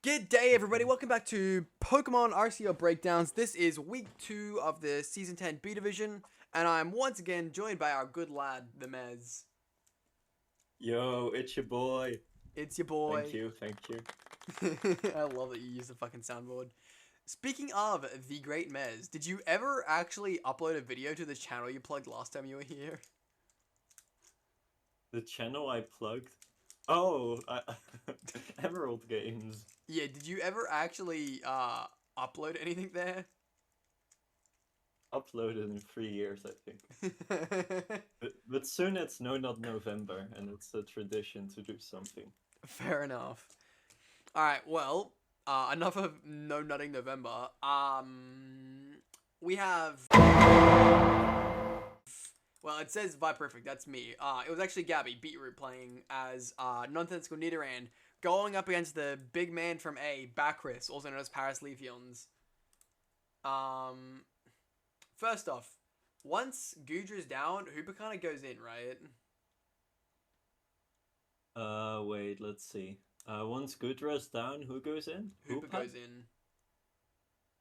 Good day, everybody. Welcome back to Pokemon RCL Breakdowns. This is week 2 of the Season 10 B Division, and I'm once again joined by our good lad, the Mez. Yo, it's your boy. It's your boy. Thank you. I love that you use the fucking soundboard. Speaking of the great Mez, did you ever actually upload a video to the channel you plugged last time you were here? The channel I plugged? Oh, Emerald Games. Yeah, did you ever actually upload anything there? Uploaded in 3 years, I think. But soon it's No Not November, and it's a tradition to do something. Fair enough. Alright, well, enough of No Nutting November. We have... Well, it says Viperific, that's me. It was actually Gabby, Beetroot, playing as Nonsensical Nidoran, going up against the big man from A, Bacchus, also known as Paris Leafeons. First off, once Goodra's down, Hooper kind of goes in, right? Wait, let's see. Once Goodra's down, who goes in? Hooper goes in.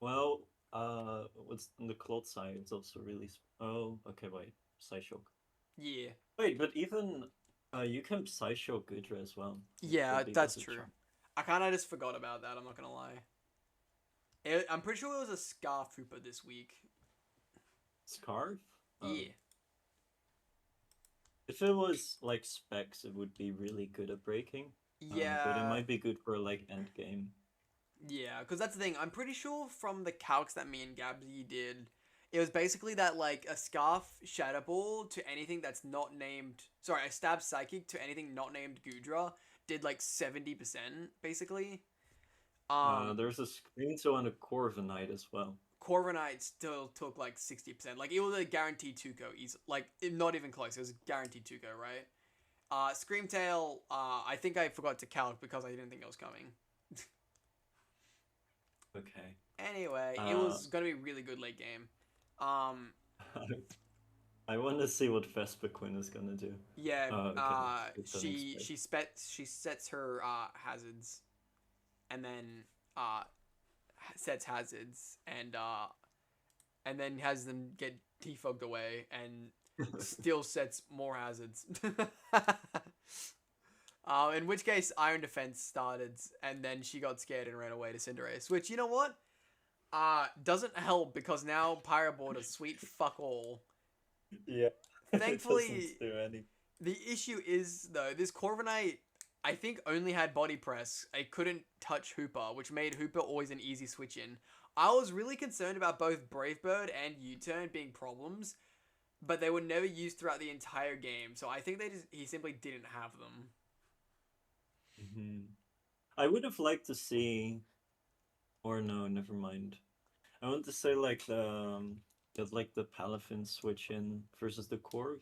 Well, what's on the Cloud side? It's also really... Oh, okay, wait. Psyshock. Yeah. Wait, but even... you can Psyshock Goodra as well. Yeah, that's true. I kind of just forgot about that, I'm not going to lie. I'm pretty sure it was a Scarf Hooper this week. Scarf? Yeah. If it was, like, Specs, it would be really good at breaking. Yeah. But it might be good for, like, endgame. Yeah, because that's the thing. I'm pretty sure from the calcs that me and Gabsy did, it was basically that, like, a Scarf Shadow Ball to anything that's not named... Sorry, a Stab Psychic to anything not named Goodra did, like, 70%, basically. There's a Screen Toe and a Corviknight as well. Corviknight still took, like, 60%. Like, it was a guaranteed 2-ko. Like, not even close. It was a guaranteed 2-ko, right? Screamtail, I think I forgot to calc because I didn't think it was coming. Okay. Anyway, it was going to be really good late game. I want to see what Vespiquen is gonna do. Yeah, she sets her hazards, and then sets hazards, and then has them get defogged away, and still sets more hazards. In which case, Iron Defense started, and then she got scared and ran away to Cinderace. Which, you know what? Doesn't help because now Pyroboard is sweet fuck all. Yeah. Thankfully, the issue is, though, this Corviknight, I think, only had Body Press. It couldn't touch Hooper, which made Hooper always an easy switch in. I was really concerned about both Brave Bird and U-Turn being problems, but they were never used throughout the entire game, so I think he simply didn't have them. Mm-hmm. I would have liked to see... Or no, never mind. I want to say, like, the Palafin switch in versus the Corv.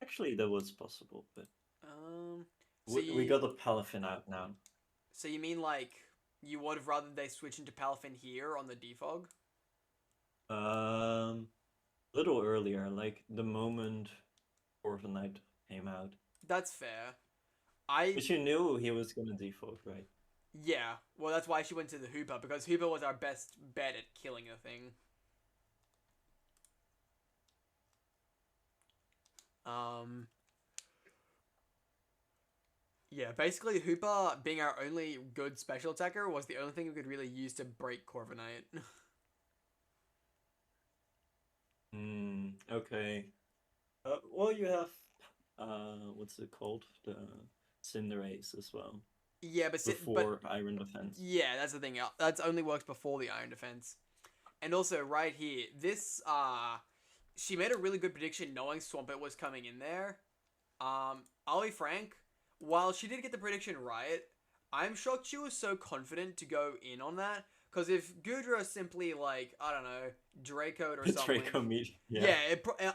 Actually, that was possible, but... we got the Palafin out now. So you mean, like, you would have rather they switch into Palafin here on the defog? A little earlier, like, the moment Corviknight came out. That's fair. But you knew he was gonna defog, right? Yeah, well, that's why she went to the Hooper, because Hooper was our best bet at killing a thing. Yeah, basically Hooper, being our only good special attacker, was the only thing we could really use to break Corviknight. Okay. Well, you have, what's it called? The Cinderace as well. Yeah, before Iron Defense. Yeah, that's the thing. That only works before the Iron Defense. And also, right here, this, she made a really good prediction knowing Swampert was coming in there. I'll be frank, while she did get the prediction right, I'm shocked she was so confident to go in on that. Because if Goodra simply, like, I don't know, Draco'd or something... Draco meat, yeah.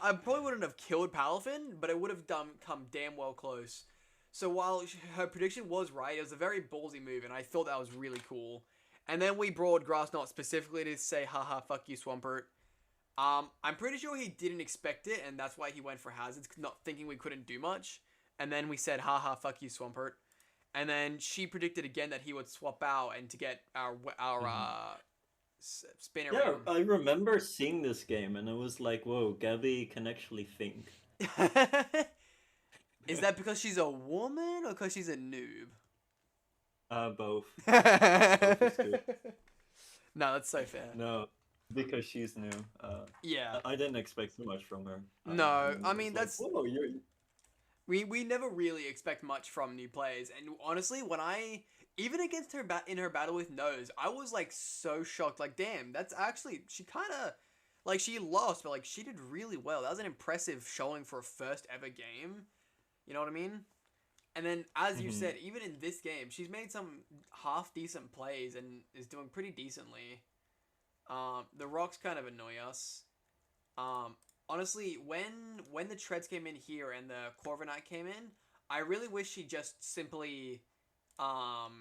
I probably wouldn't have killed Palafin, but it would have come damn well close. So while her prediction was right, it was a very ballsy move, and I thought that was really cool. And then we brought Grass Knot specifically to say, haha, fuck you, Swampert. I'm pretty sure he didn't expect it, and that's why he went for hazards, not thinking we couldn't do much. And then we said, haha, fuck you, Swampert. And then she predicted again that he would swap out and to get our spinner Yeah, I remember seeing this game and it was like, whoa, Gabby can actually think. Is that because she's a woman or because she's a noob? Both. Both is good. No, that's so fair. No, because she's new. Yeah. I didn't expect too much from her. No, I mean, like, that's... whoa, We never really expect much from new players, and honestly, when even against her in her battle with Nose, I was like so shocked. Like, damn, that's actually she kind of like she lost, but like she did really well. That was an impressive showing for a first ever game. You know what I mean? And then, as you said, even in this game, she's made some half decent plays and is doing pretty decently. The rocks kind of annoy us. Honestly, when the treads came in here and the Corviknight came in, I really wish she just simply got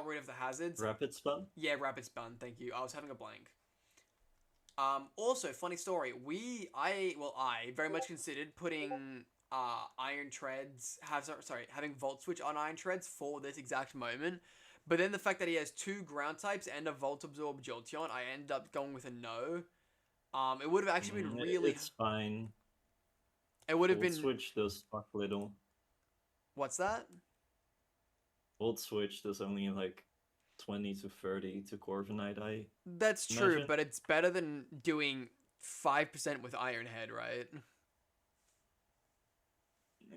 rid of the hazards. Rapid Spun? Yeah, Rapid Spun, thank you. I was having a blank. Also, funny story, I very much considered putting Iron Treads, having Volt Switch on Iron Treads for this exact moment. But then the fact that he has 2 ground types and a Volt Absorb Jolteon, I ended up going with a no. It would have actually been really... It's fine. It would have been... Switch does fuck little. What's that? Volt Switch does only like 20 to 30 to Corviknight. That's true, but it's better than doing 5% with Iron Head, right?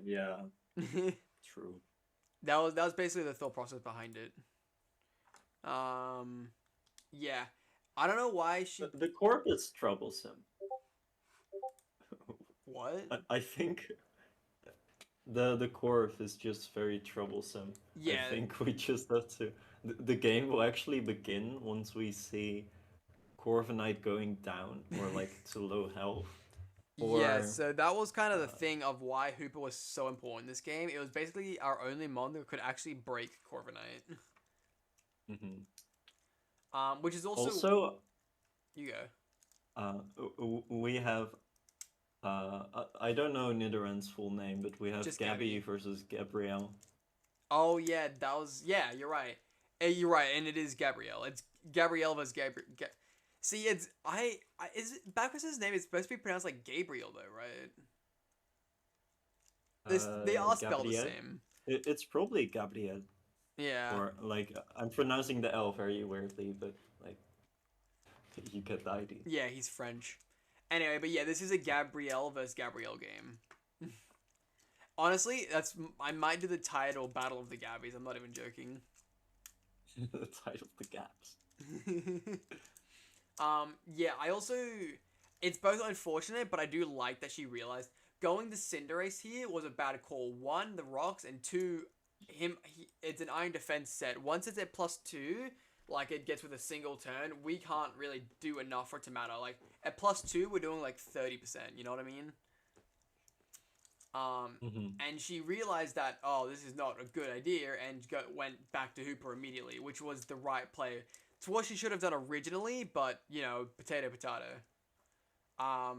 Yeah. True. That was basically the thought process behind it. Yeah. I don't know why she... The Corp is troublesome. What? I think the Corp is just very troublesome. Yeah. I think we just have to... The game will actually begin once we see Corviknight going down or like to low health. Yeah, so that was kind of the thing of why Hooper was so important in this game. It was basically our only mon that could actually break Corviknight. Which is also... You go. We have... I don't know Nidoran's full name, but we have just Gabby versus Gabrielle. Oh, yeah, that was... Yeah, you're right. You're right, and it is Gabrielle. It's Gabrielle versus Gabrielle. See, it's... Is it... Backwards his name is supposed to be pronounced like Gabriel, though, right? They are spelled the same. It's probably Gabrielle. Yeah. Or, like, I'm pronouncing the L very weirdly, but, like, you get the idea. Yeah, he's French. Anyway, but yeah, this is a Gabrielle versus Gabrielle game. Honestly, I might do the title Battle of the Gabbies. I'm not even joking. The title of the Gaps. Yeah, I also... It's both unfortunate, but I do like that she realized going the Cinderace here was a bad call. 1, the rocks, and 2... it's an Iron Defense set. Once it's at +2, like it gets with a single turn, we can't really do enough for it to matter. Like at +2, we're doing like 30%. You know what I mean? And she realized that this is not a good idea, and went back to Hooper immediately, which was the right play. It's what she should have done originally, but you know, potato. I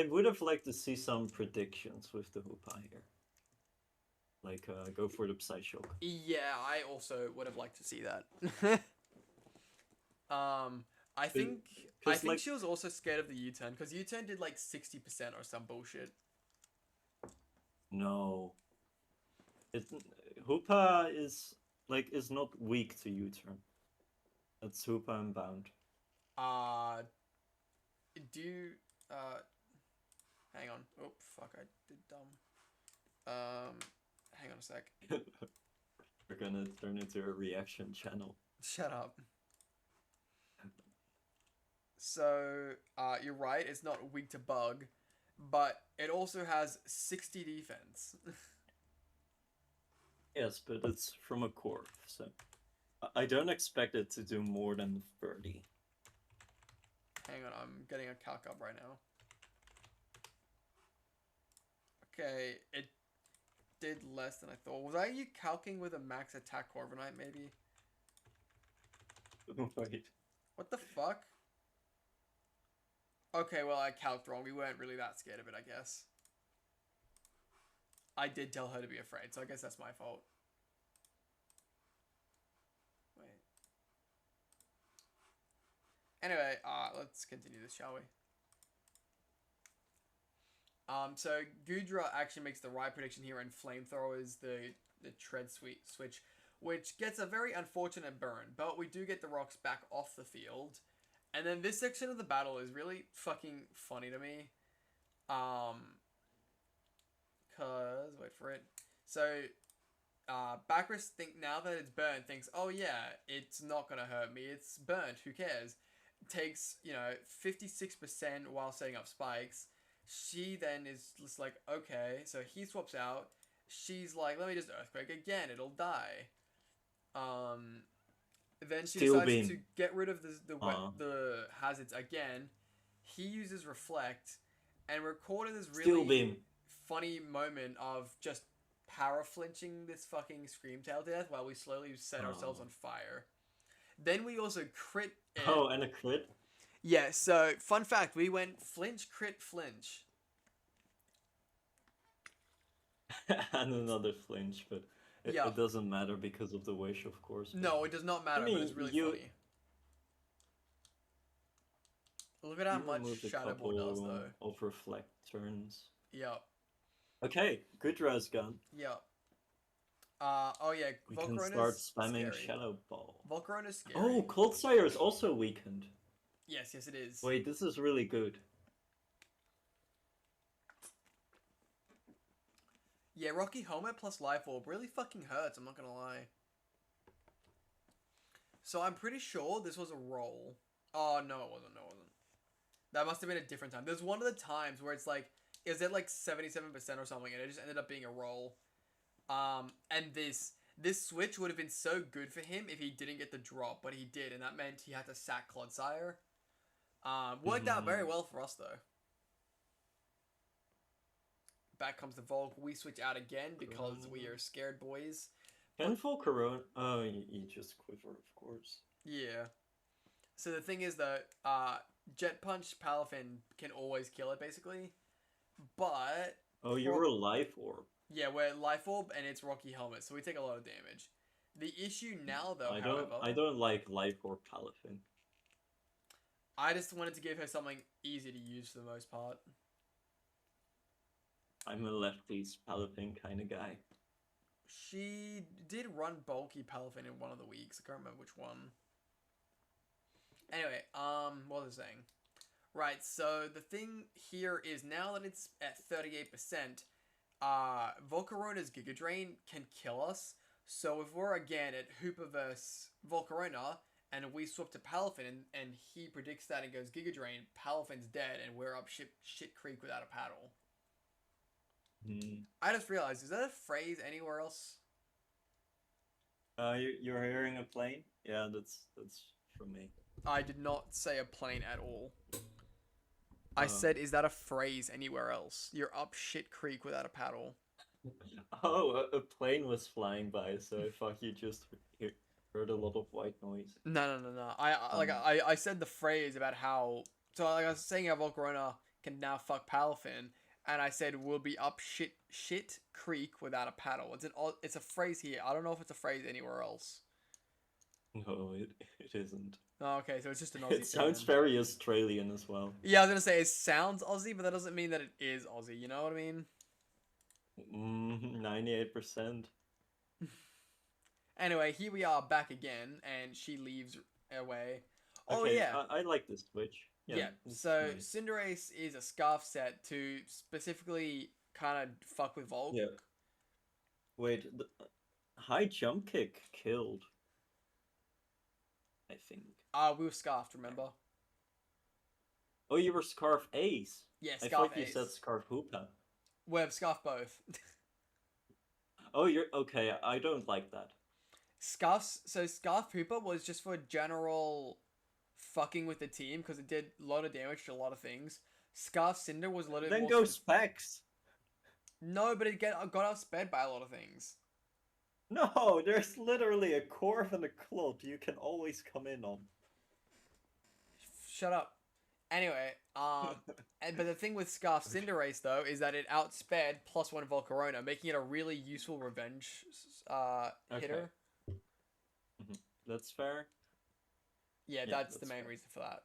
would have liked to see some predictions with the Hoopa here. Like, go for the Psyshock. Yeah, I also would have liked to see that. I think like, she was also scared of the U-turn, because U-turn did like 60% or some bullshit. No. Hoopa is not weak to U-turn. That's Hoopa and Bound. Hang on. Oh, fuck, I did dumb. Hang on a sec. We're gonna turn into a reaction channel. Shut up. So, you're right, it's not weak to bug, but it also has 60 defense. Yes, but it's from a core, so I don't expect it to do more than 30. Hang on, I'm getting a calc up right now. Okay, it did less than I thought. Was I calcing with a max attack Corviknight, maybe? Wait. What the fuck? Okay, well, I calced wrong. We weren't really that scared of it, I guess. I did tell her to be afraid, so I guess that's my fault. Wait. Anyway, let's continue this, shall we? So Gudra actually makes the right prediction here, and Flamethrowers the tread switch, which gets a very unfortunate burn, but we do get the rocks back off the field. And then this section of the battle is really fucking funny to me. Cause wait for it. So Bacchus now that it's burnt thinks, oh yeah, it's not gonna hurt me, it's burnt, who cares? Takes, 56% while setting up spikes. She then is just like, okay, so he swaps out. She's like, let me just Earthquake again, it'll die. Then she Steel decides beam. to get rid of the hazards again. He uses Reflect and recorded this Steel really beam. funny moment of just power flinching this fucking Screamtail to death while we slowly set ourselves on fire. Then we also crit it. Oh, and a crit? Yeah, so fun fact, we went flinch, crit, flinch. And another flinch, but it doesn't matter because of the wish, of course. But... No, it does not matter, but it's really funny. Look at how much Shadow Ball does, though. Of Reflect turns. Yep. Okay, Gudra's gone. Yep. Oh yeah, We Volcarona's can start spamming scary. Shadow Ball. Volcarona's scary. Oh, Coldfire is also weakened. Yes, it is. Wait, this is really good. Yeah, Rocky Helmet plus Life Orb really fucking hurts, I'm not gonna lie. So I'm pretty sure this was a roll. Oh, no it wasn't, That must have been a different time. There's one of the times where it's like, is it like 77% or something, and it just ended up being a roll. And this switch would have been so good for him if he didn't get the drop, but he did, and that meant he had to sack Clodsire. Worked out very well for us, though. Back comes the Volk. We switch out again because we are scared boys. Can Volcarona... Oh, you just quiver, of course. Yeah. So the thing is that Jet Punch Palafin can always kill it, basically. But... Oh, you were a Life Orb. Yeah, we're Life Orb and it's Rocky Helmet, so we take a lot of damage. The issue now, though, I don't like Life Orb Palafin. I just wanted to give her something easy to use for the most part. I'm a lefties Palafin kind of guy. She did run bulky Palafin in one of the weeks. I can't remember which one. Anyway, what was I saying? Right, so the thing here is now that it's at 38%, Volcarona's Giga Drain can kill us. So if we're again at Hooper versus Volcarona, and we swap to Palafin, and he predicts that and goes Giga Drain, Palafin's dead, and we're up shit creek without a paddle. I just realized, is that a phrase anywhere else? You're hearing a plane? Yeah, that's from me. I did not say a plane at all. I said, is that a phrase anywhere else? You're up shit creek without a paddle. Oh, a plane was flying by, so I thought you just heard a lot of white noise. No. I said the phrase about how... So like I was saying how Volcarona can now fuck Palafin, and I said we'll be up shit creek without a paddle. It's a phrase here. I don't know if it's a phrase anywhere else. No, it isn't. Oh, okay, so it's just an Aussie. It sounds very Australian as well. Yeah, I was gonna say it sounds Aussie, but that doesn't mean that it is Aussie. You know what I mean? 98%. Anyway, here we are back again, and she leaves away. Oh okay, yeah, I like this switch. Yeah. So nice. Cinderace is a Scarf set to specifically kind of fuck with Volk. Yeah. Wait, the high jump kick killed. I think. We were Scarfed, remember? Oh, you were Scarf Ace. Yeah, I Scarf thought Ace. you said Scarf Hoopa. We've Scarf both. Oh, you're okay. I don't like that. So Scarf Hooper was just for general fucking with the team because it did a lot of damage to a lot of things. Scarf Cinder was a little bit then more... go Specs. No, but it got outsped by a lot of things. No, there's literally a Corv and a Clot you can always come in on. Shut up. Anyway, but the thing with Scarf Cinderace though is that it outsped +1 Volcarona, making it a really useful revenge hitter. Mm-hmm. That's fair. Yeah, that's the main fair. reason for that.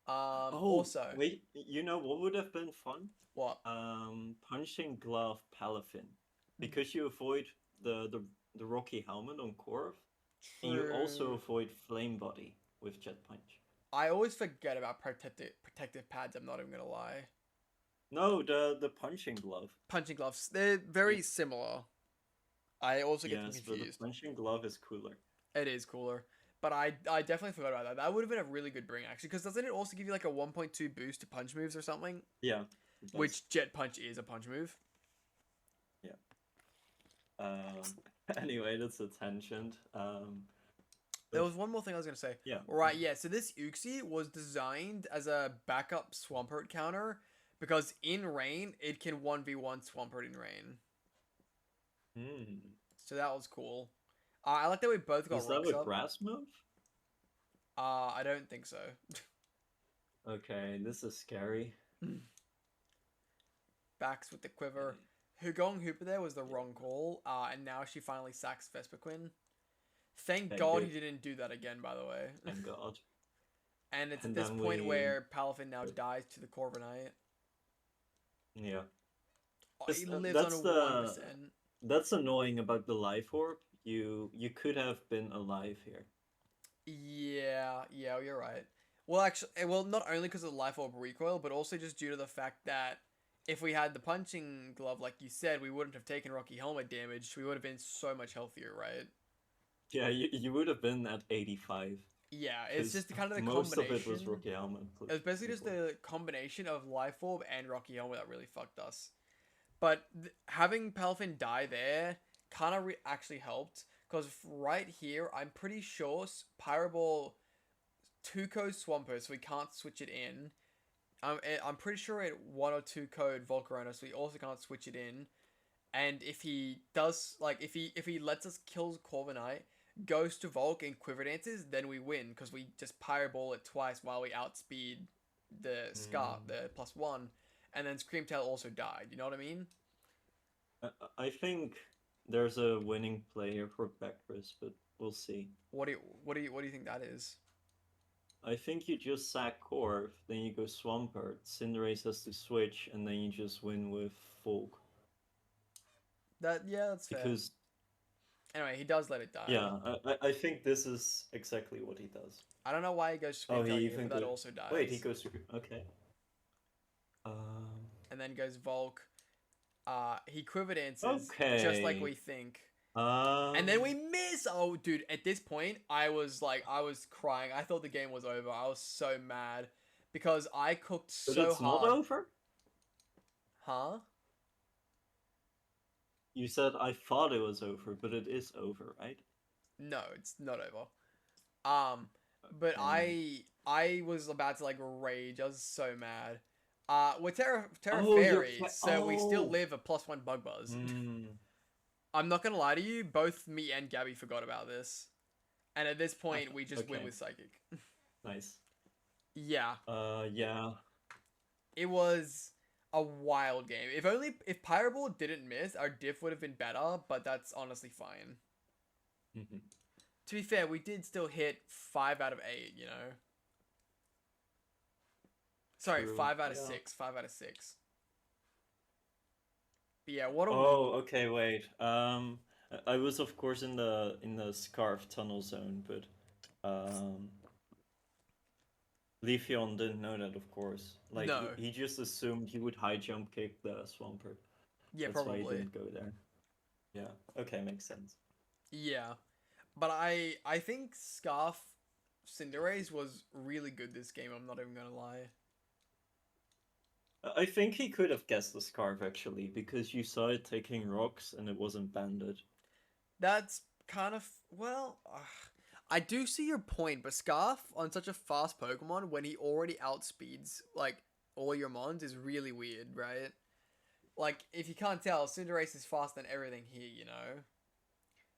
Oh, Also, wait, you know what would have been fun? what? Punching Glove Palafin. Because you avoid the Rocky Helmet on Corv, and you also True. avoid Flame Body with Jet Punch. I always forget about protective pads. I'm not even gonna lie. No, the Punching Glove. Punching gloves. They're very similar. I also get them Yes, but the confused. Punching Glove is cooler. It is cooler. But I definitely forgot about that. That would have been a really good bring, actually. Because doesn't it also give you like a 1.2 boost to punch moves or something? Yeah. Which Jet Punch is a punch move. Yeah. Anyway, that's a tangent. There was one more thing I was going to say. Yeah. Right, yeah. So this Uxie was designed as a backup Swampert counter. Because in rain, it can 1v1 Swampert in rain. Hmm. So that was cool. I like that we both got Is that rocks a up. grass move? I don't think so. Okay, this is scary. Backs with the quiver. Hugong Hooper there was the wrong call. And now she finally sacks Vespiquen. Thank God he didn't do that again, by the way. Thank God. And it's at this point where Palafin now dies to the Corviknight. Yeah. He lives on a 1%. That's annoying about the life orb. You could have been alive here. Yeah, you're right. Well, actually, not only because of the life orb recoil, but also just due to the fact that if we had the punching glove, like you said, we wouldn't have taken Rocky Helmet damage. We would have been so much healthier, right? Yeah, you would have been at 85. Yeah, it's just kind of the most combination. Most of it was Rocky Helmet. It was basically just the combination of life orb and Rocky Helmet that really fucked us. But having Palafin die there kind of actually helped. Because right here, I'm pretty sure Pyroball 2-code Swampert, so we can't switch it in. I'm pretty sure it 1 or 2 code Volcarona, so we also can't switch it in. And if he does, like, if he lets us kill Corviknight, goes to Volk and Quiver Dances, then we win, because we just Pyroball it twice while we outspeed the Scar, the +1. And then Screamtail also died. You know what I mean? I think there's a winning player for Backris, but we'll see. What do you think that is? I think you just sack Corv, then you go Swampert, Cinderace has to switch, and then you just win with Folk. That's fair. Because anyway, he does let it die. Yeah, I think this is exactly what he does. I don't know why he goes Screamtail here, but that also dies. Wait, he goes okay. And then goes Volk. He Quiver Dances, just like we think. And then we miss. Oh, dude! At this point, I was crying. I thought the game was over. I was so mad because I cooked so hard. But it's not over? Huh? You said I thought it was over, but it is over, right? No, it's not over. But I was about to rage. I was so mad. We're Terra Fairy, so we still live a +1 Bug Buzz. I'm not gonna lie to you, both me and Gabby forgot about this. And at this point, we just win with Psychic. Nice. Yeah. Yeah. It was a wild game. If Pyroball didn't miss, our diff would have been better, but that's honestly fine. To be fair, we did still hit 5 out of 8, you know? Sorry, True. 5 out of 6. 5 out of 6. But yeah, what a... okay, wait. I was of course in the Scarf tunnel zone, but Leafeon didn't know that, of course. No. He just assumed he would high jump kick the Swampert. Yeah, That's probably. Why he didn't go there. Yeah. Okay, makes sense. Yeah, but I think Scarf Cinderace was really good this game. I'm not even gonna lie. I think he could have guessed the Scarf, actually, because you saw it taking rocks and it wasn't banded. That's kind of... Well, I do see your point, but Scarf, on such a fast Pokemon, when he already outspeeds, all your mons, is really weird, right? If you can't tell, Cinderace is faster than everything here, you know?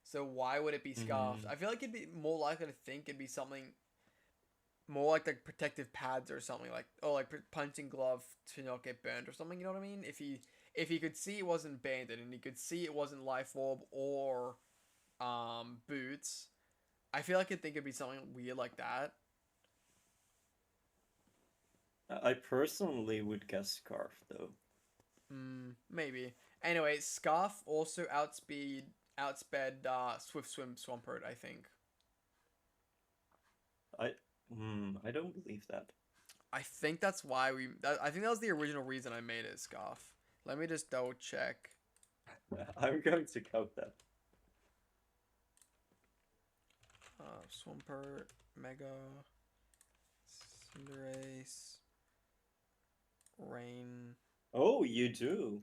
So why would it be Scarf? I feel like it'd be more likely to think it'd be something more like the protective pads or something, like, or like punching glove to not get burned or something. You know what I mean? If he could see it wasn't banded and he could see it wasn't life orb or boots, I feel like I think it'd be something weird like that. I personally would guess Scarf though. Maybe. Anyway, Scarf also outsped Swift Swim Swampert, I think. I don't believe that. I think that's why I think that was the original reason I made it Scarf. Let me just double check. I'm going to count that. Swampert, Mega, Cinderace, Rain. Oh, you do.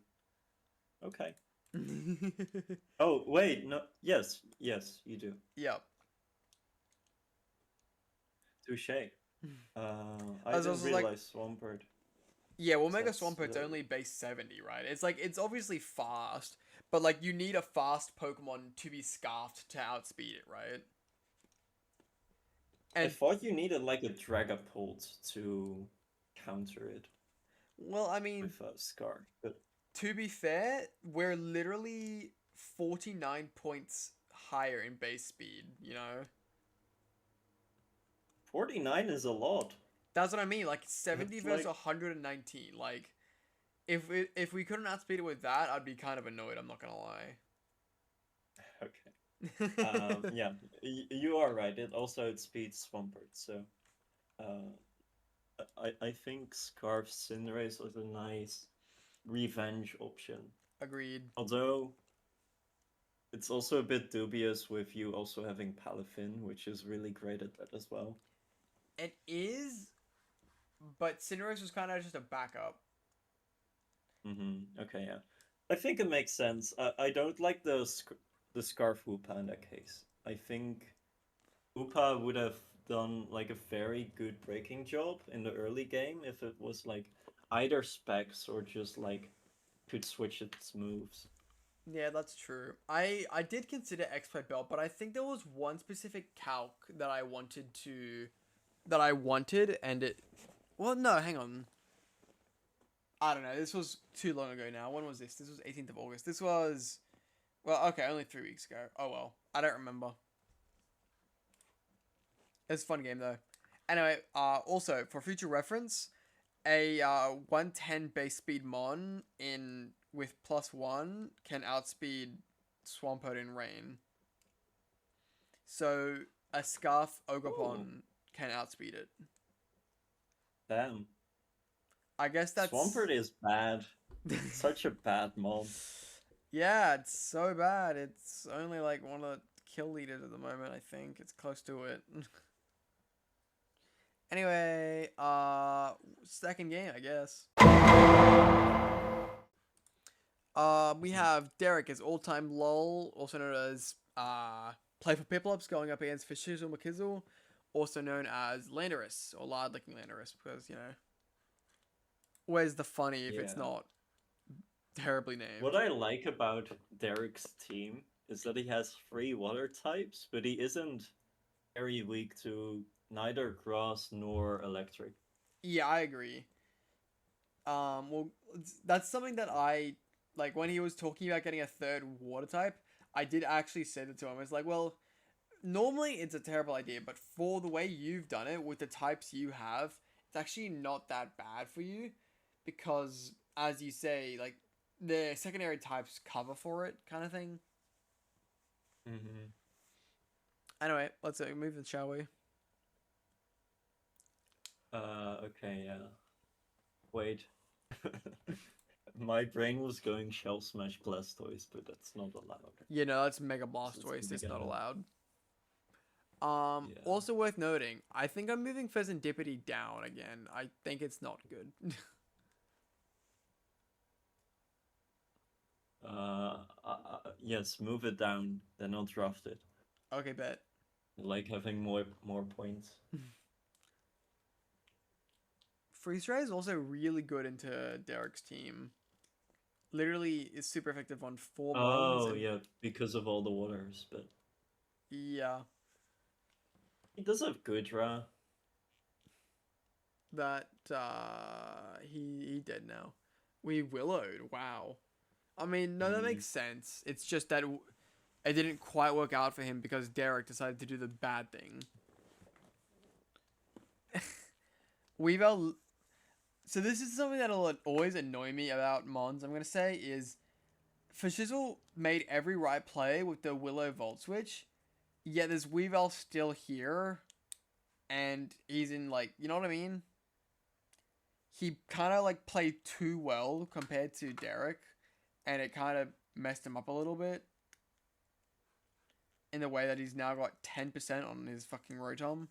Okay. Oh, wait, no. Yes, you do. Yep. Touche. I was didn't also like- realize Swampert. Yeah, well, Mega That's Swampert's the- only base 70, right? It's like, it's obviously fast, but like, you need a fast Pokemon to be scarfed to outspeed it, right? I And, thought you needed like a Dragapult to counter it well, I mean, with a Scarf. But to be fair, we're literally 49 points higher in base speed, you know? 49 is a lot. That's what I mean, like 70 It's versus like- 119. Like, if we couldn't outspeed it with that, I'd be kind of annoyed, I'm not gonna lie. Okay. Yeah, you are right. It also outspeeds Swampert, so I think Scarf Cinderace was a nice revenge option. Agreed. Although it's also a bit dubious with you also having Palafin, which is really great at that as well. It is, but Cinderace was kind of just a backup. Okay, yeah. I think it makes sense. I don't like the Scarf Woopa in that case. I think Woopa would have done like a very good breaking job in the early game if it was like either specs or just like could switch its moves. Yeah, that's true. I did consider Expert Belt, but I think there was one specific calc that I wanted, and it. Well, no, hang on. I don't know. This was too long ago now. When was this? This was 18th of August. This was. Well, okay, only 3 weeks ago. Oh well. I don't remember. It's a fun game though. Anyway, also for future reference, a 110 base speed Mon with +1 can outspeed Swampert in Rain. So a Scarf Ogerpon can outspeed it. Damn. I guess that's Swampert is bad. It's such a bad mob. Yeah, it's so bad. It's only like one of the kill leaders at the moment, I think. It's close to it. Anyway, second game, I guess. We have Derek as all-time LOL, also known as Playful Piplups, going up against Fishizzle McKizzle, also known as Landorus, or Lard licking Landorus, because, you know, where's the funny if it's Yeah. not terribly named? What I like about Derek's team is that he has 3 water types, but he isn't very weak to neither grass nor electric. Yeah, I agree. Well, that's something that I like when he was talking about getting a third water type. I did actually say that to him. I was like, well, normally it's a terrible idea, but for the way you've done it with the types you have, it's actually not that bad for you because, as you say, like the secondary types cover for it, kind of thing. Anyway, let's move it, shall we? Okay, yeah. Wait. My brain was going Shell Smash Blastoise, but that's not allowed. You know, that's Mega So Blastoise. it's It's gonna not be allowed. Yeah. Also worth noting, I think I'm moving Pheasantipity down again. I think it's not good. Yes, move it down, then I'll draft it. Okay, bet. I like having more points. Freeze Ray is also really good into Derek's team. Literally, is super effective on 4 Mons. Oh, yeah, because of all the waters, but Yeah. he does have good draw. that he dead now. We willowed. Wow. I mean, no, that makes sense. It's just that it didn't quite work out for him because Derek decided to do the bad thing. Weavile. So this is something that'll always annoy me about Mons. I'm gonna say is, Fashizzle made every right play with the Willow Volt Switch, yet there's Weavile still here, and he's in like, you know what I mean? He kind of like played too well compared to Derek, and it kind of messed him up a little bit. In the way that he's now got 10% on his fucking Rotom.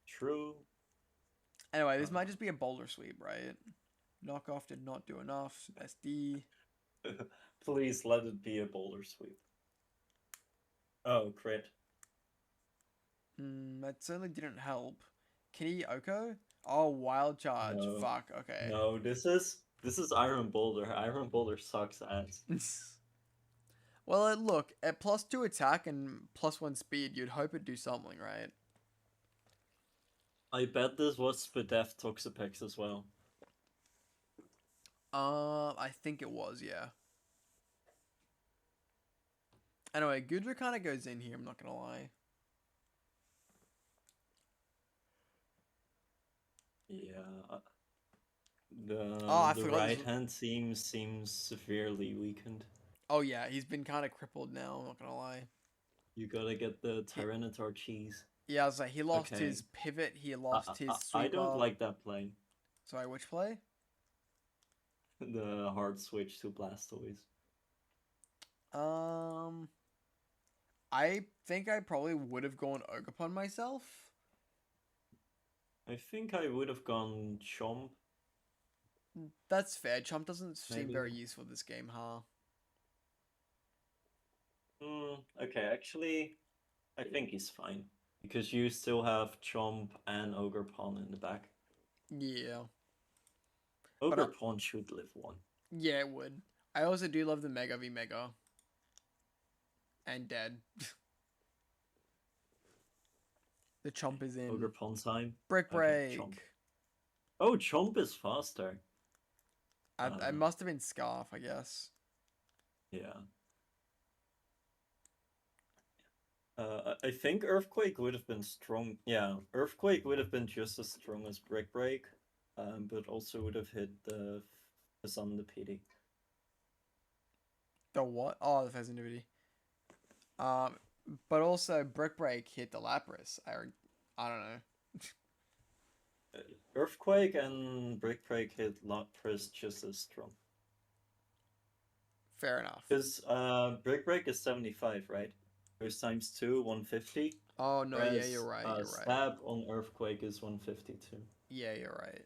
True. Anyway, this might just be a boulder sweep, right? Knockoff did not do enough. SD. Please let it be a boulder sweep. Oh, crit. That certainly didn't help. Can he Oko? Oh, wild charge. No. Fuck, okay. No, this is Iron Boulder. Iron Boulder sucks ass. Well, look, at +2 attack and +1 speed, you'd hope it'd do something, right? I bet this was Spadef Toxapex as well. I think it was, yeah. Anyway, Gudra kind of goes in here, I'm not gonna lie. Yeah. The I forgot right hand seems severely weakened. Oh yeah, he's been kind of crippled now, I'm not gonna lie. You gotta get the Tyranitar cheese. Yeah, I was like, he lost his pivot, he lost his sweeper. I don't like that play. Sorry, which play? The hard switch to Blastoise. I think I probably would have gone Ogerpon myself. I think I would have gone Chomp. That's fair. Chomp doesn't seem Maybe. very useful this game, huh? Okay, actually, I think he's fine. Because you still have Chomp and Ogerpon in the back. Yeah. Ogerpon should live one. Yeah, it would. I also do love the Mega v Mega. And dead. The Chomp is in. Ogerpon time. Brick Break. Okay, Chomp. Oh, Chomp is faster. I must have been Scarf, I guess. Yeah. I think Earthquake would have been strong. Yeah, Earthquake would have been just as strong as Brick Break, but also would have hit the Sun, the PD. The what? Oh, the Festivity. But also Brick Break hit the Lapras. I don't know. Earthquake and Brick Break hit Lapras just as strong. Fair enough. Because Brick Break is 75, right? There's times 2, 150. Oh no, whereas, yeah, you're right. You're right. Stab on Earthquake is 152. Yeah, you're right.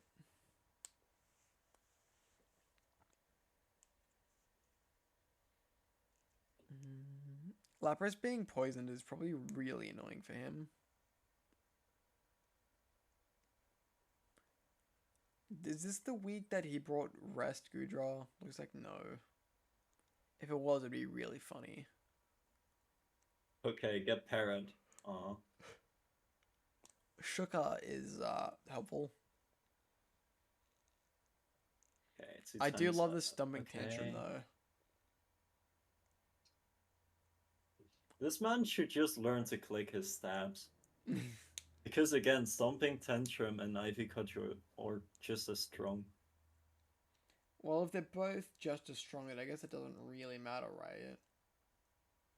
Lapras being poisoned is probably really annoying for him. Is this the week that he brought Rest Gudra? Looks like no. If it was, it'd be really funny. Okay, get Parrot. Shuka is helpful. Okay, I do love the stomach tantrum though. This man should just learn to click his stabs. Because again, Stomping Tantrum and Ivy Cudgel are just as strong. Well, if they're both just as strong, then I guess it doesn't really matter, right?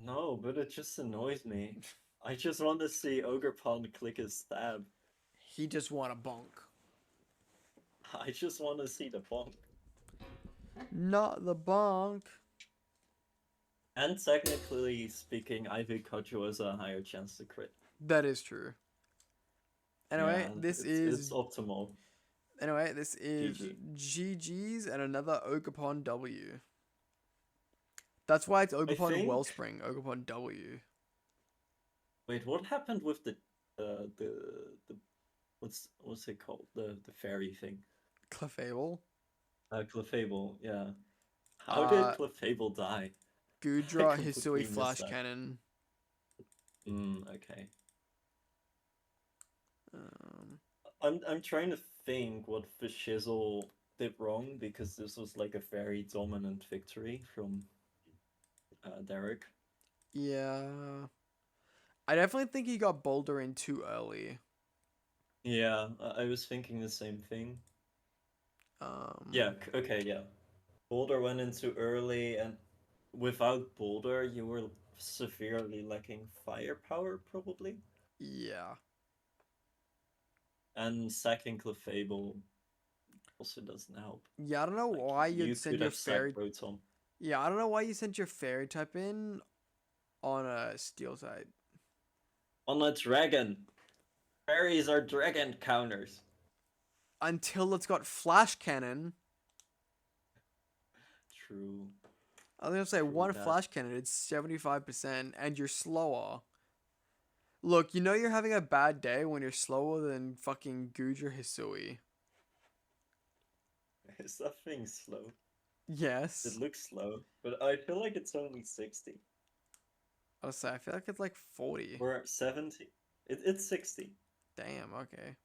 No, but it just annoys me. I just want to see Ogerpon click his stab. He just want a bonk. I just want to see the bonk. Not the bonk. And technically speaking, Ivy Cudgel has a higher chance to crit. That is true. Anyway, Yeah, it's optimal. Anyway, this is GG's and another Ogerpon W. That's why it's Ogerpon Wellspring, Ogerpon W. Wait, what happened with the what's it called? The fairy thing. Clefable? Clefable, yeah. How did Clefable die? Gudra Hisui Flash Cannon. Okay. I'm trying to think what the Shizzle did wrong because this was like a very dominant victory from Derek. Yeah. I definitely think he got Boulder in too early. Yeah, I was thinking the same thing. Yeah, okay, yeah. Boulder went in too early, and without Boulder, you were severely lacking firepower, probably. Yeah. And sacking Clefable also doesn't help. Yeah, I don't know Like, why you you'd send could your have fairy. sacked Rotom. Yeah, I don't know why you sent your fairy type in on a steel type. On a dragon! Fairies are dragon counters! Until it's got flash cannon. True. I was gonna say True one that. flash cannon, it's 75%, and you're slower. Look, you know you're having a bad day when you're slower than fucking Guja Hisui. Is that thing slow? Yes. It looks slow, but I feel like it's only 60. I was say I feel like it's like 40. Or 70. It's 60. Damn. Okay.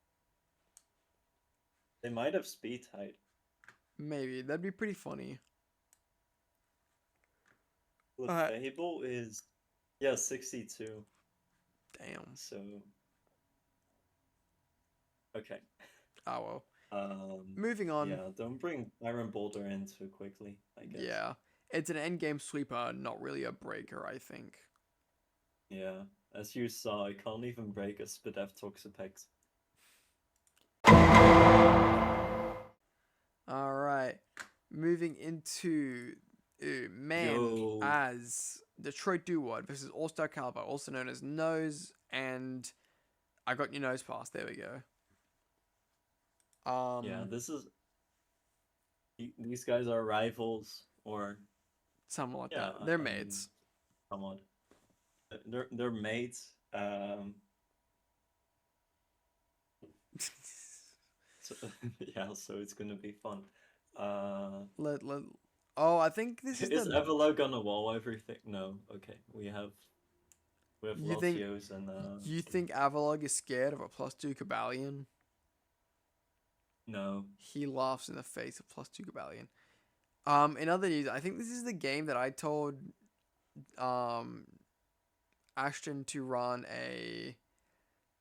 They might have speed tied. Maybe that'd be pretty funny. The Fable is, yeah, 62. Damn. So, okay. Oh well. Moving on. Yeah, don't bring Iron Boulder in too quickly, I guess. Yeah. It's an endgame sweeper, not really a breaker, I think. Yeah, as you saw, I can't even break a Spidef Toxapex. Alright. Moving into man Yo. as Detroit Dewott versus All Star Caliber, also known as Nose, and I got your Nosepass. There we go. Yeah, this is. These guys are rivals, or something like yeah, that. They're mates. Come on, they're mates. So, yeah, so it's gonna be fun. Oh, I think this is Is the. Avalugg on the wall? Everything? No. Okay, we have You think Latios and you think Avalugg is scared of a +2 Cabalion? no. He laughs in the face of +2 Cabalion. In other news, I think this is the game that I told Ashton to run a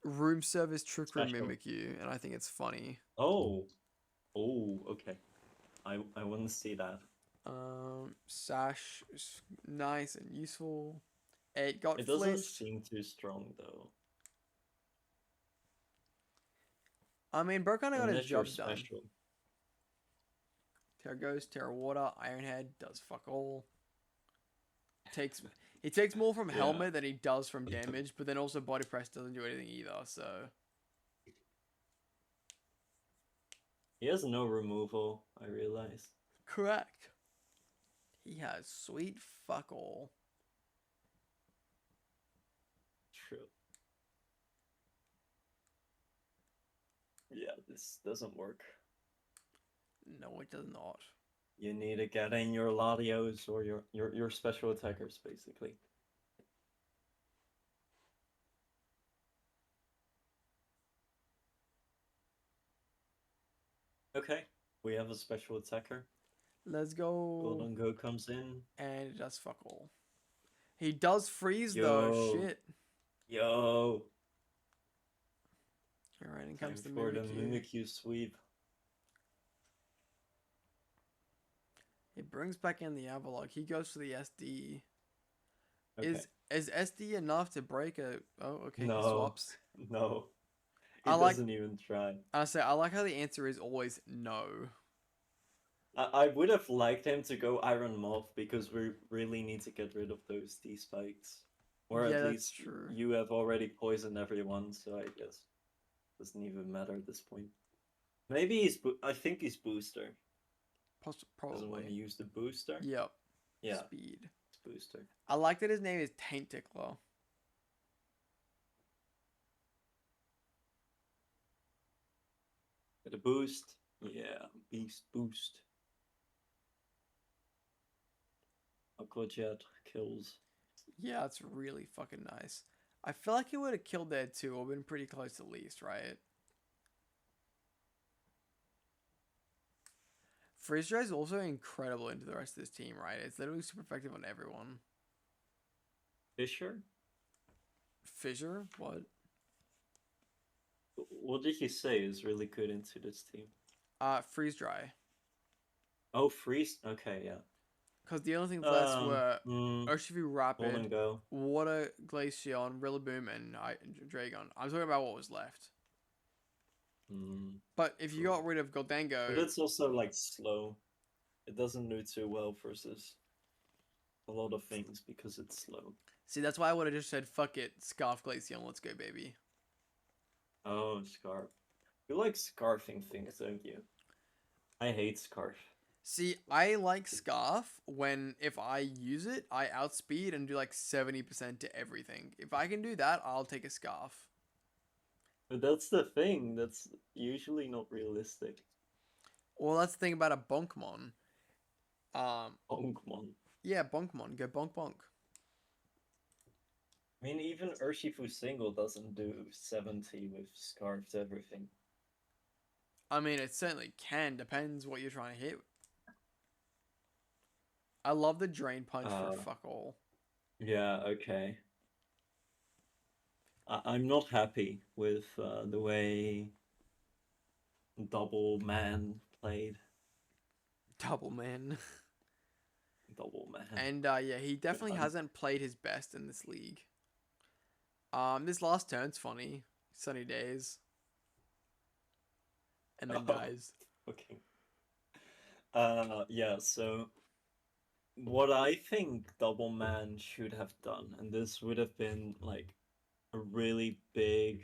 room service trick room Special. Mimikyu, and I think it's funny. Oh, okay. I want to see that. Sash is nice and useful. It got It doesn't flinched. seem too strong though. I mean, Bro kind of got his Unless you're job done. special. Terra Ghost, Terra Water, Ironhead does fuck all. He takes more from Helmet than he does from damage, but then also Body Press doesn't do anything either, so. He has no removal, I realize. Correct. He has sweet fuck all. True. Yeah, this doesn't work. No, it does not. You need to get in your Latios or your special attackers, basically. Okay, we have a special attacker. Let's go. Golden Go comes in. And it does fuck all. He does freeze Yo. though, shit. Yo! Alright, and Time comes the for the Mimikyu. Mimikyu sweep. He brings back in the Avalugg. He goes for the SD. Okay. Is SD enough to break a... Oh, okay, No. he swaps. No. He I like- doesn't even try. I like how the answer is always no. I would have liked him to go Iron Moth because we really need to get rid of those D-spikes. Or Yeah, at that's least true. you have already poisoned everyone, so I guess doesn't even matter at this point. Maybe he's... I think he's booster. Doesn't want to Probably. use the booster? Yep. Yeah, Speed. it's booster. I like that his name is Taint Tickler. Get a boost. Yeah, beast boost. Aqua Jet kills. Yeah, it's really fucking nice. I feel like he would have killed there too, or been pretty close at least, right? Freeze Dry is also incredible into the rest of this team, right? It's literally super effective on everyone. Fisher? Fissure? What? What did you say is really good into this team? Freeze Dry. Oh, freeze. Okay, yeah. Because the only things left were Urshifu Hold Rapid, and go. Water Glaceon, Rillaboom, and Dragon. I'm talking about what was left. But if you got rid of Goldango... But it's also, like, slow. It doesn't do too well versus a lot of things because it's slow. See, that's why I would have just said, fuck it, Scarf Glaceon, let's go, baby. Oh, Scarf. You like scarfing things, don't you? I hate Scarf. See, I like Scarf when, if I use it, I outspeed and do like 70% to everything. If I can do that, I'll take a Scarf. But that's the thing. That's usually not realistic. Well, that's the thing about a Bonkmon. Bonkmon. Yeah, Bonkmon. Go bonk bonk. I mean, even Urshifu single doesn't do 70 with Scarf to everything. I mean, it certainly can. Depends what you're trying to hit. I love the Drain Punch for fuck all. Yeah, okay. I'm not happy with the way Double Man played. Double Man. Double Man. And yeah, he definitely hasn't played his best in this league. This last turn's funny. Sunny days. And then dies. Okay. Yeah, so what I think Double Man should have done, and this would have been like a really big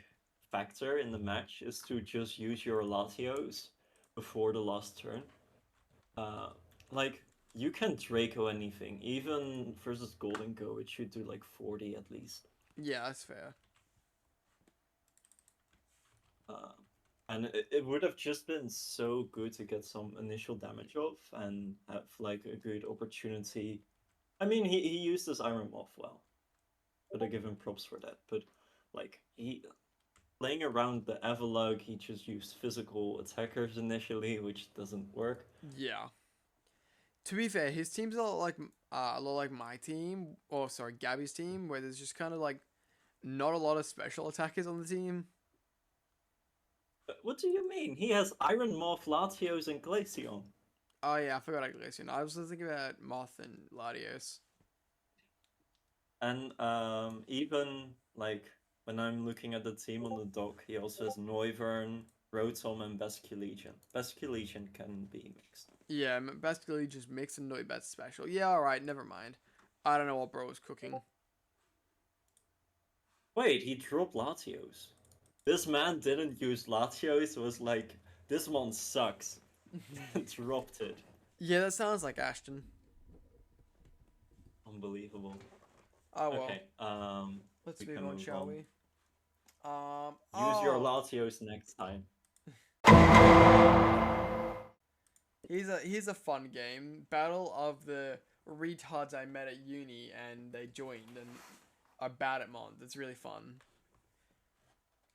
factor in the match, is to just use your Latios before the last turn. Like, you can Draco anything. Even versus Golden Go, it should do like 40 at least. Yeah, that's fair. And it would have just been so good to get some initial damage off and have like a good opportunity. I mean, he used his Iron Moth well. But I give him props for that. But like, he playing around the Avalugg, he just used physical attackers initially, which doesn't work. Yeah. To be fair, his team's a lot like my team, or sorry, Gabby's team, where there's just kind of like not a lot of special attackers on the team. What do you mean? He has Iron Moth, Latios, and Glaceon. Oh yeah, I forgot Glaceon. I was thinking about Moth and Latios. And even like when I'm looking at the team on the dock, he also has Noivern, Rotom, and Basculegion. Basculegion can be mixed. Yeah, Basculegion just mixed and Noibet's special. Yeah, alright, never mind. I don't know what bro was cooking. Wait, he dropped Latios. This man didn't use Latios, was like, this one sucks. Dropped it. Yeah, that sounds like Ashton. Unbelievable. Oh well. Okay, let's move on, shall we? Use your Latios next time. Here's a fun game. Battle of the retards I met at uni and they joined and are bad at Mons. It's really fun.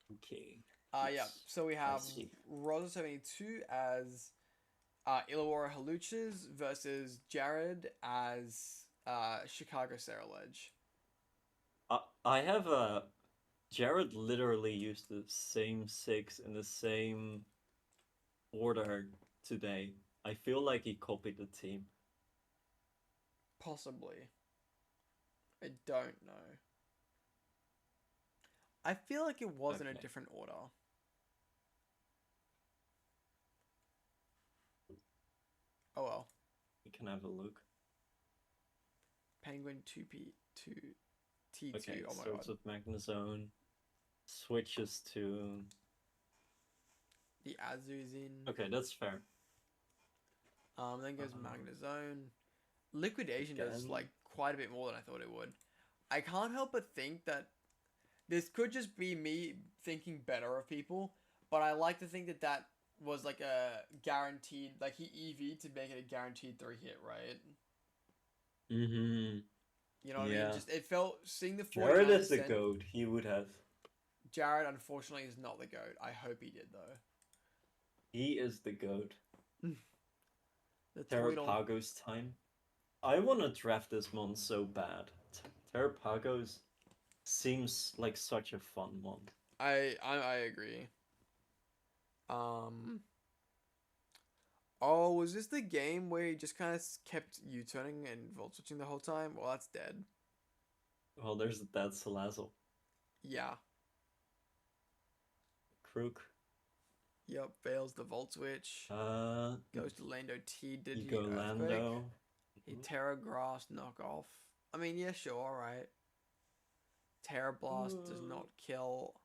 Okay. Yeah. So we have Rosa72 as Illawarra Hawluchas versus Jared as Chicago Ceruledge. I have a... Jared literally used the same 6 in the same order today. I feel like he copied the team. Possibly. I don't know. I feel like it was in a different order. Oh well. You can have a look. Penguin 2T2. Okay, oh my starts god. with Magnezone. Switches to... The Azuzin. Okay, that's fair. Then goes Magnezone. Liquidation does like quite a bit more than I thought it would. I can't help but think that this could just be me thinking better of people, but I like to think that that was like a guaranteed, like he EV'd to make it a guaranteed 3-hit, right? Mm-hmm. You know what I mean? Yeah. Just it felt seeing the 49%. Jared is the GOAT. He would have. Jared, unfortunately, is not the GOAT. I hope he did though. He is the GOAT. The Tweedle. Terrapagos time. I want to draft this one so bad. Terrapagos seems like such a fun one. I agree. Oh, was this the game where he just kind of kept U-turning and volt switching the whole time? Well, that's dead. Well, there's that Salazzle. Yeah. Crook. Yep, fails the volt switch. Goes to Lando T. Did you go Lando. He Terra Grass knockoff. I mean, yeah, sure, alright. Terra Blast does not kill.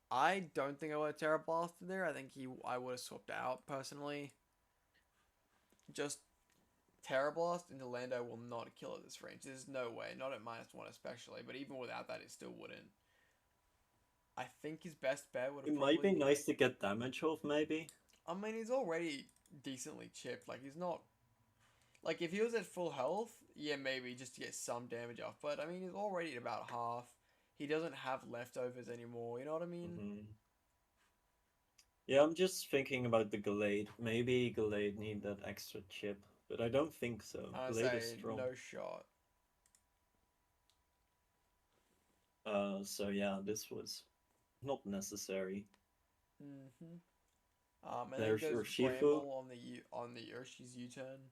I don't think I would have Terra Blast in there. I think I would have swapped out personally. Just Terra Blast into Lando will not kill at this range. There's no way. Not at -1 especially. But even without that, it still wouldn't. I think his best bet would have It might be nice to get damage off, maybe. I mean, he's already decently chipped. Like, he's not... Like, if he was at full health, yeah, maybe just to get some damage off. But, I mean, he's already at about half. He doesn't have leftovers anymore, you know what I mean? Mm-hmm. Yeah, I'm just thinking about the Gallade. Maybe Gallade need that extra chip, but I don't think so. Gallade is strong. No shot. So yeah, this was not necessary. And there's then goes Urshifu on the Urshi's U-turn.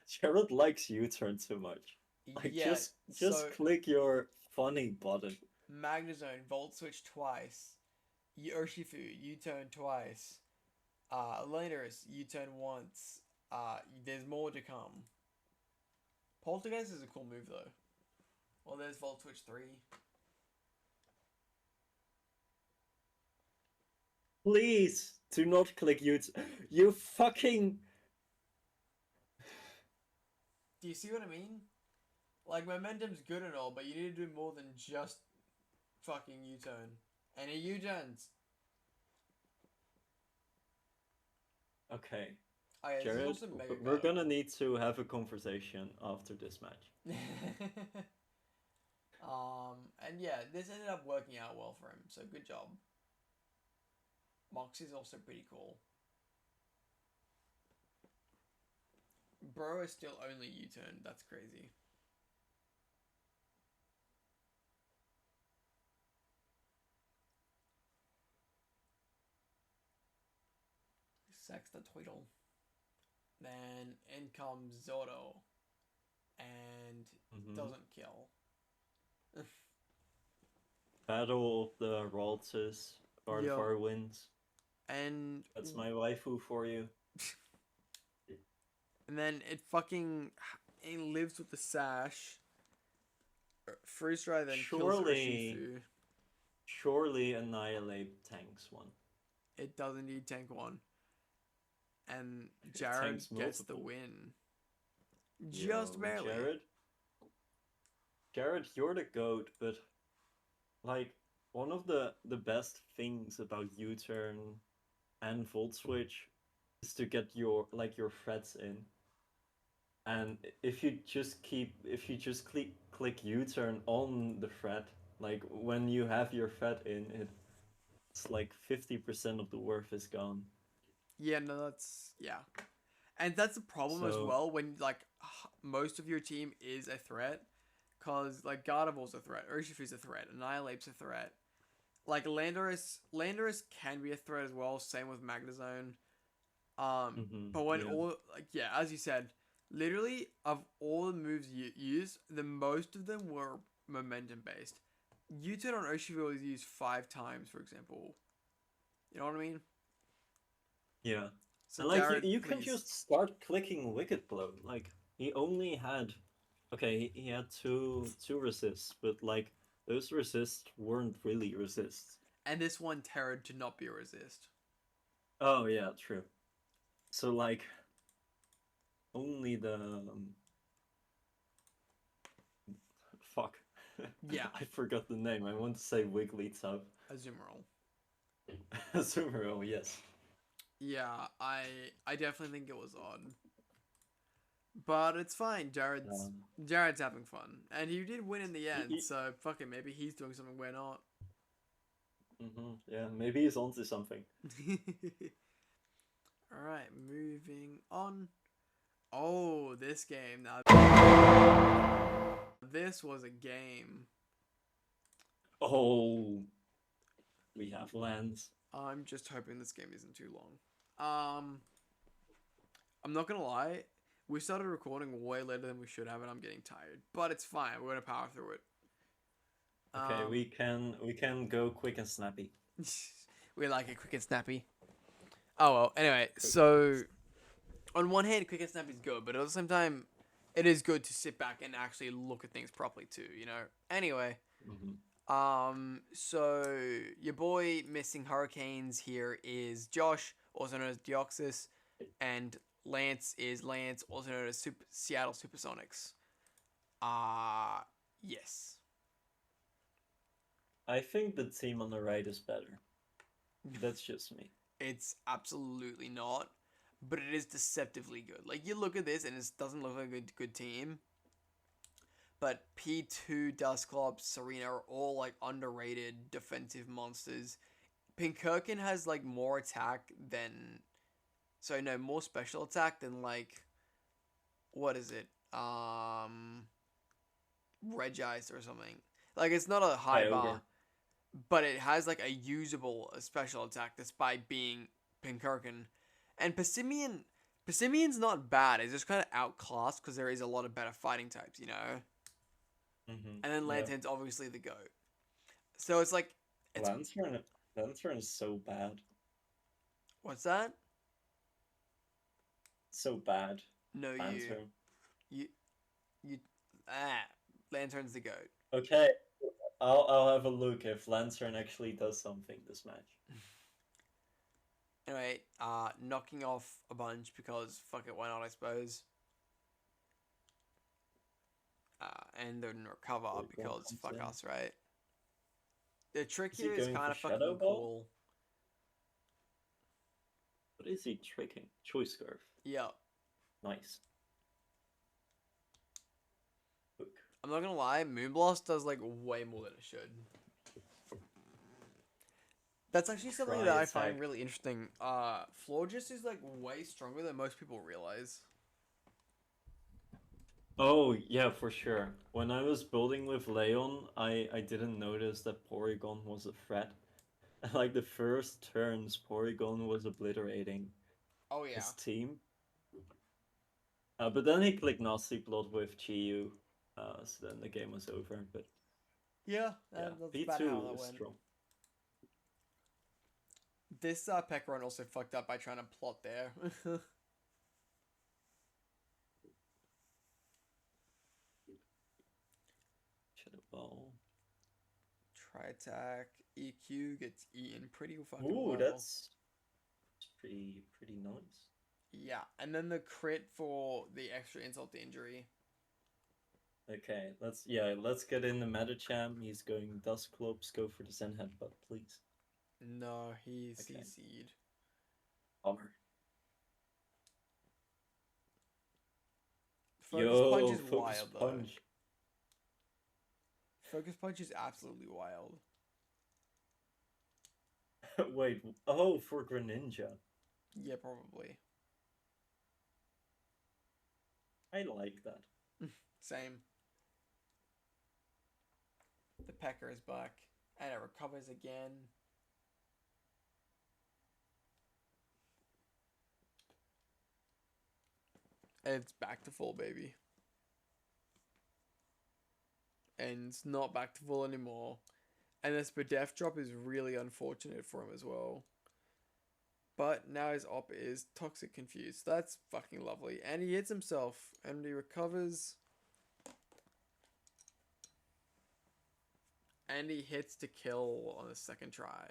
Jared likes U-turn too much. Like, yeah, just click your funny button. Magnezone, Volt Switch twice. Urshifu, U-turn twice. Landorus, U-turn once. There's more to come. Poltergeist is a cool move though. Well, there's Volt Switch 3. Please do not click U-turn. You fucking... Do you see what I mean? Like, momentum's good and all, but you need to do more than just fucking U-turn. And he U-turns. Okay. Oh, yeah, Jared, we're gonna need to have a conversation after this match. And yeah, this ended up working out well for him, so good job. Moxie's also pretty cool. Bro is still only U-turn, that's crazy. Sex the Tweedle. Then in comes Zordo. And doesn't kill. Battle of the Ralts. Artifact wins. And that's my waifu for you. And then it lives with the sash. Freeze Dry then kills Urshifu. Surely Annihilate tanks one. It does indeed tank one. And Jared gets the win. Just barely. Jared, you're the GOAT, but like one of the best things about U-turn and Volt Switch is to get your threads in. And if you just click U-turn on the thread, like when you have your thread in, it's like 50% of the worth is gone. Yeah, no, and that's a problem as well when like most of your team is a threat, cause like Gardevoir's a threat, Urshifu's a threat, Annihilate's a threat. Like Landorus can be a threat as well. Same with Magnezone. But when as you said, literally of all the moves you use, the most of them were momentum based. U-turn on Urshifu was used 5 times, for example. You know what I mean? Yeah. So and like Jared, you can just start clicking Wicked Blow. Like he only had, he had two resists, but like those resists weren't really resists. And this one Terra to not be a resist. Oh yeah, true. So like, only the fuck. Yeah. I forgot the name. I want to say Wigglytuff. Azumarill. Azumarill, yes. Yeah, I definitely think it was odd. But it's fine. Um, Jared's having fun, and he did win in the y- end. y- So fuck it. Maybe he's doing something we're not. yeah, maybe he's onto something. All right, moving on. Oh, this game now. This was a game. Oh, we have lands. I'm just hoping this game isn't too long. I'm not gonna lie. We started recording way later than we should have, and I'm getting tired. But it's fine. We're gonna power through it. Okay, we can go quick and snappy. We like it quick and snappy. Oh well. Anyway, so on one hand, quick and snappy is good, but at the same time, it is good to sit back and actually look at things properly too. You know. Anyway. So your boy missing hurricanes here is Josh, also known as Deoxys, and Lance is Lance, also known as Seattle Supersonics. Yes. I think the team on the right is better. That's just me. It's absolutely not, but it is deceptively good. Like, you look at this and it doesn't look like a good team, but P2, Dusclops, Serena are all, like, underrated defensive monsters. Pinkirkin has, like, more attack than... Sorry, no, more special attack than, like... What is it? Regice or something. Like, it's not a high bar, but it has, like, a usable special attack despite being Pinkirkin. And Passimian's not bad. It's just kind of outclassed because there is a lot of better fighting types, you know? And then Lantern's obviously the GOAT. So it's like... Lantern is so bad. What's that? So bad. No, Lantern. Lantern's the GOAT. Okay, I'll have a look if Lantern actually does something this match. Anyway, knocking off a bunch because fuck it, why not, I suppose. And then recover because fuck us, right? The trick here is kind of fucking cool. What is he tricking? Choice Scarf. Yeah. Nice. Hook. I'm not gonna lie, Moonblast does like way more than it should. That's actually something that I find really interesting. Florges is like way stronger than most people realize. Oh, yeah, for sure. When I was building with Leon, I didn't notice that Porygon was a threat. Like the first turns, Porygon was obliterating his team. But then he clicked Nasty Blood with Chiyu, so then the game was over. But that's P2 is strong. This Peck run also fucked up by trying to plot there. Shadow Ball. Tri-attack. EQ gets eaten pretty fucking well. that's pretty nice. Yeah, and then the crit for the extra insult to injury. Okay, let's get in the Metacham. He's going Dusclops, go for the Zen Headbutt, please. No, he's CC'd. Bummer. Focus Punch is wild, though. Punch. Focus Punch is absolutely wild. Wait, for Greninja. Yeah, probably. I like that. Same. The Pecker is back, and it recovers again. And it's back to full, baby. And it's not back to full anymore. And this Bidef drop is really unfortunate for him as well. But now his op is Toxic Confused. That's fucking lovely. And he hits himself. And he recovers. And he hits to kill on the second try.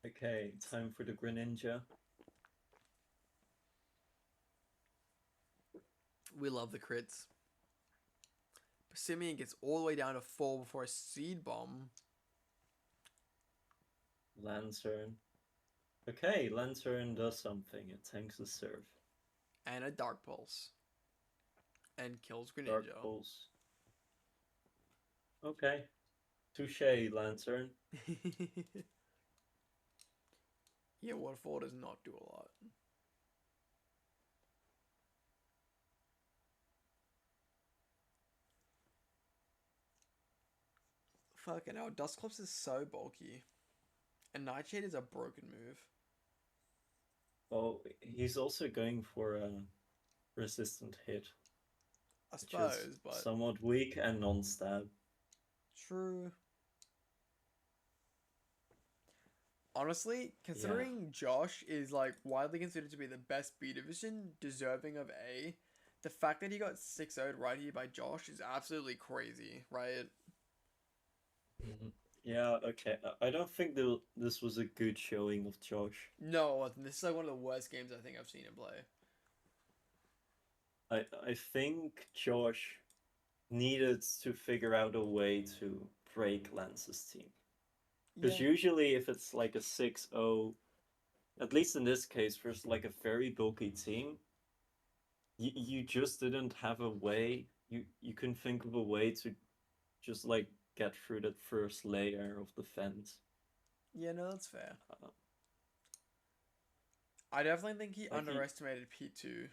Okay, time for the Greninja. We love the crits. Simeon gets all the way down to 4 before a Seed Bomb. Lantern. Okay, Lantern does something. It tanks the serve. And a Dark Pulse. And kills Dark Greninja. Pulse. Okay. Touche, Lantern. Yeah, Waterfall does not do a lot. Fucking hell, Dusclops is so bulky. And Nightshade is a broken move. Oh, he's also going for a resistant hit. I Which suppose, is but... somewhat weak and non-stab. True. Honestly, considering Josh is like widely considered to be the best B division, deserving of A, the fact that he got 6-0'd right here by Josh is absolutely crazy, right? Yeah, okay. I don't think this was a good showing of Josh. No, this is like one of the worst games I think I've seen him play. I think Josh needed to figure out a way to break Lance's team. Because usually if it's like a 6-0, at least in this case, for like a very bulky team, you just didn't have a way, you couldn't think of a way to just like get through that first layer of defense. Yeah, no, that's fair. I definitely think he Like underestimated P2.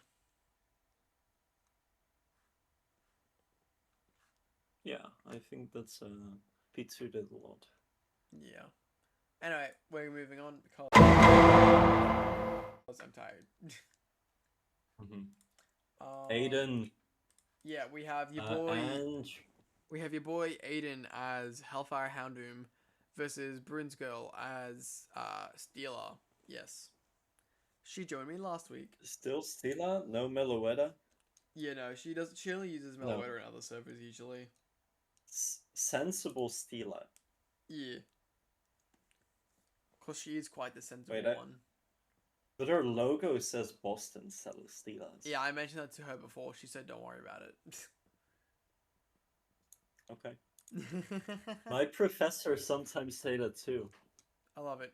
Yeah, I think that's P2 did a lot. Yeah. Anyway, we're moving on because I'm tired. Aiden. Yeah, we have your boy. Ange. We have your boy Aiden as Hellfire Houndoom versus Brune's girl as Steela. Yes. She joined me last week. Still Steela? No Meloetta? Yeah, no, she doesn't. She only uses Meloetta in other servers usually. Sensible Steela. Yeah. Cause she is quite the sensible one. But her logo says Boston Steelers. Yeah, I mentioned that to her before. She said, "Don't worry about it." Okay. My professor sometimes say that too. I love it.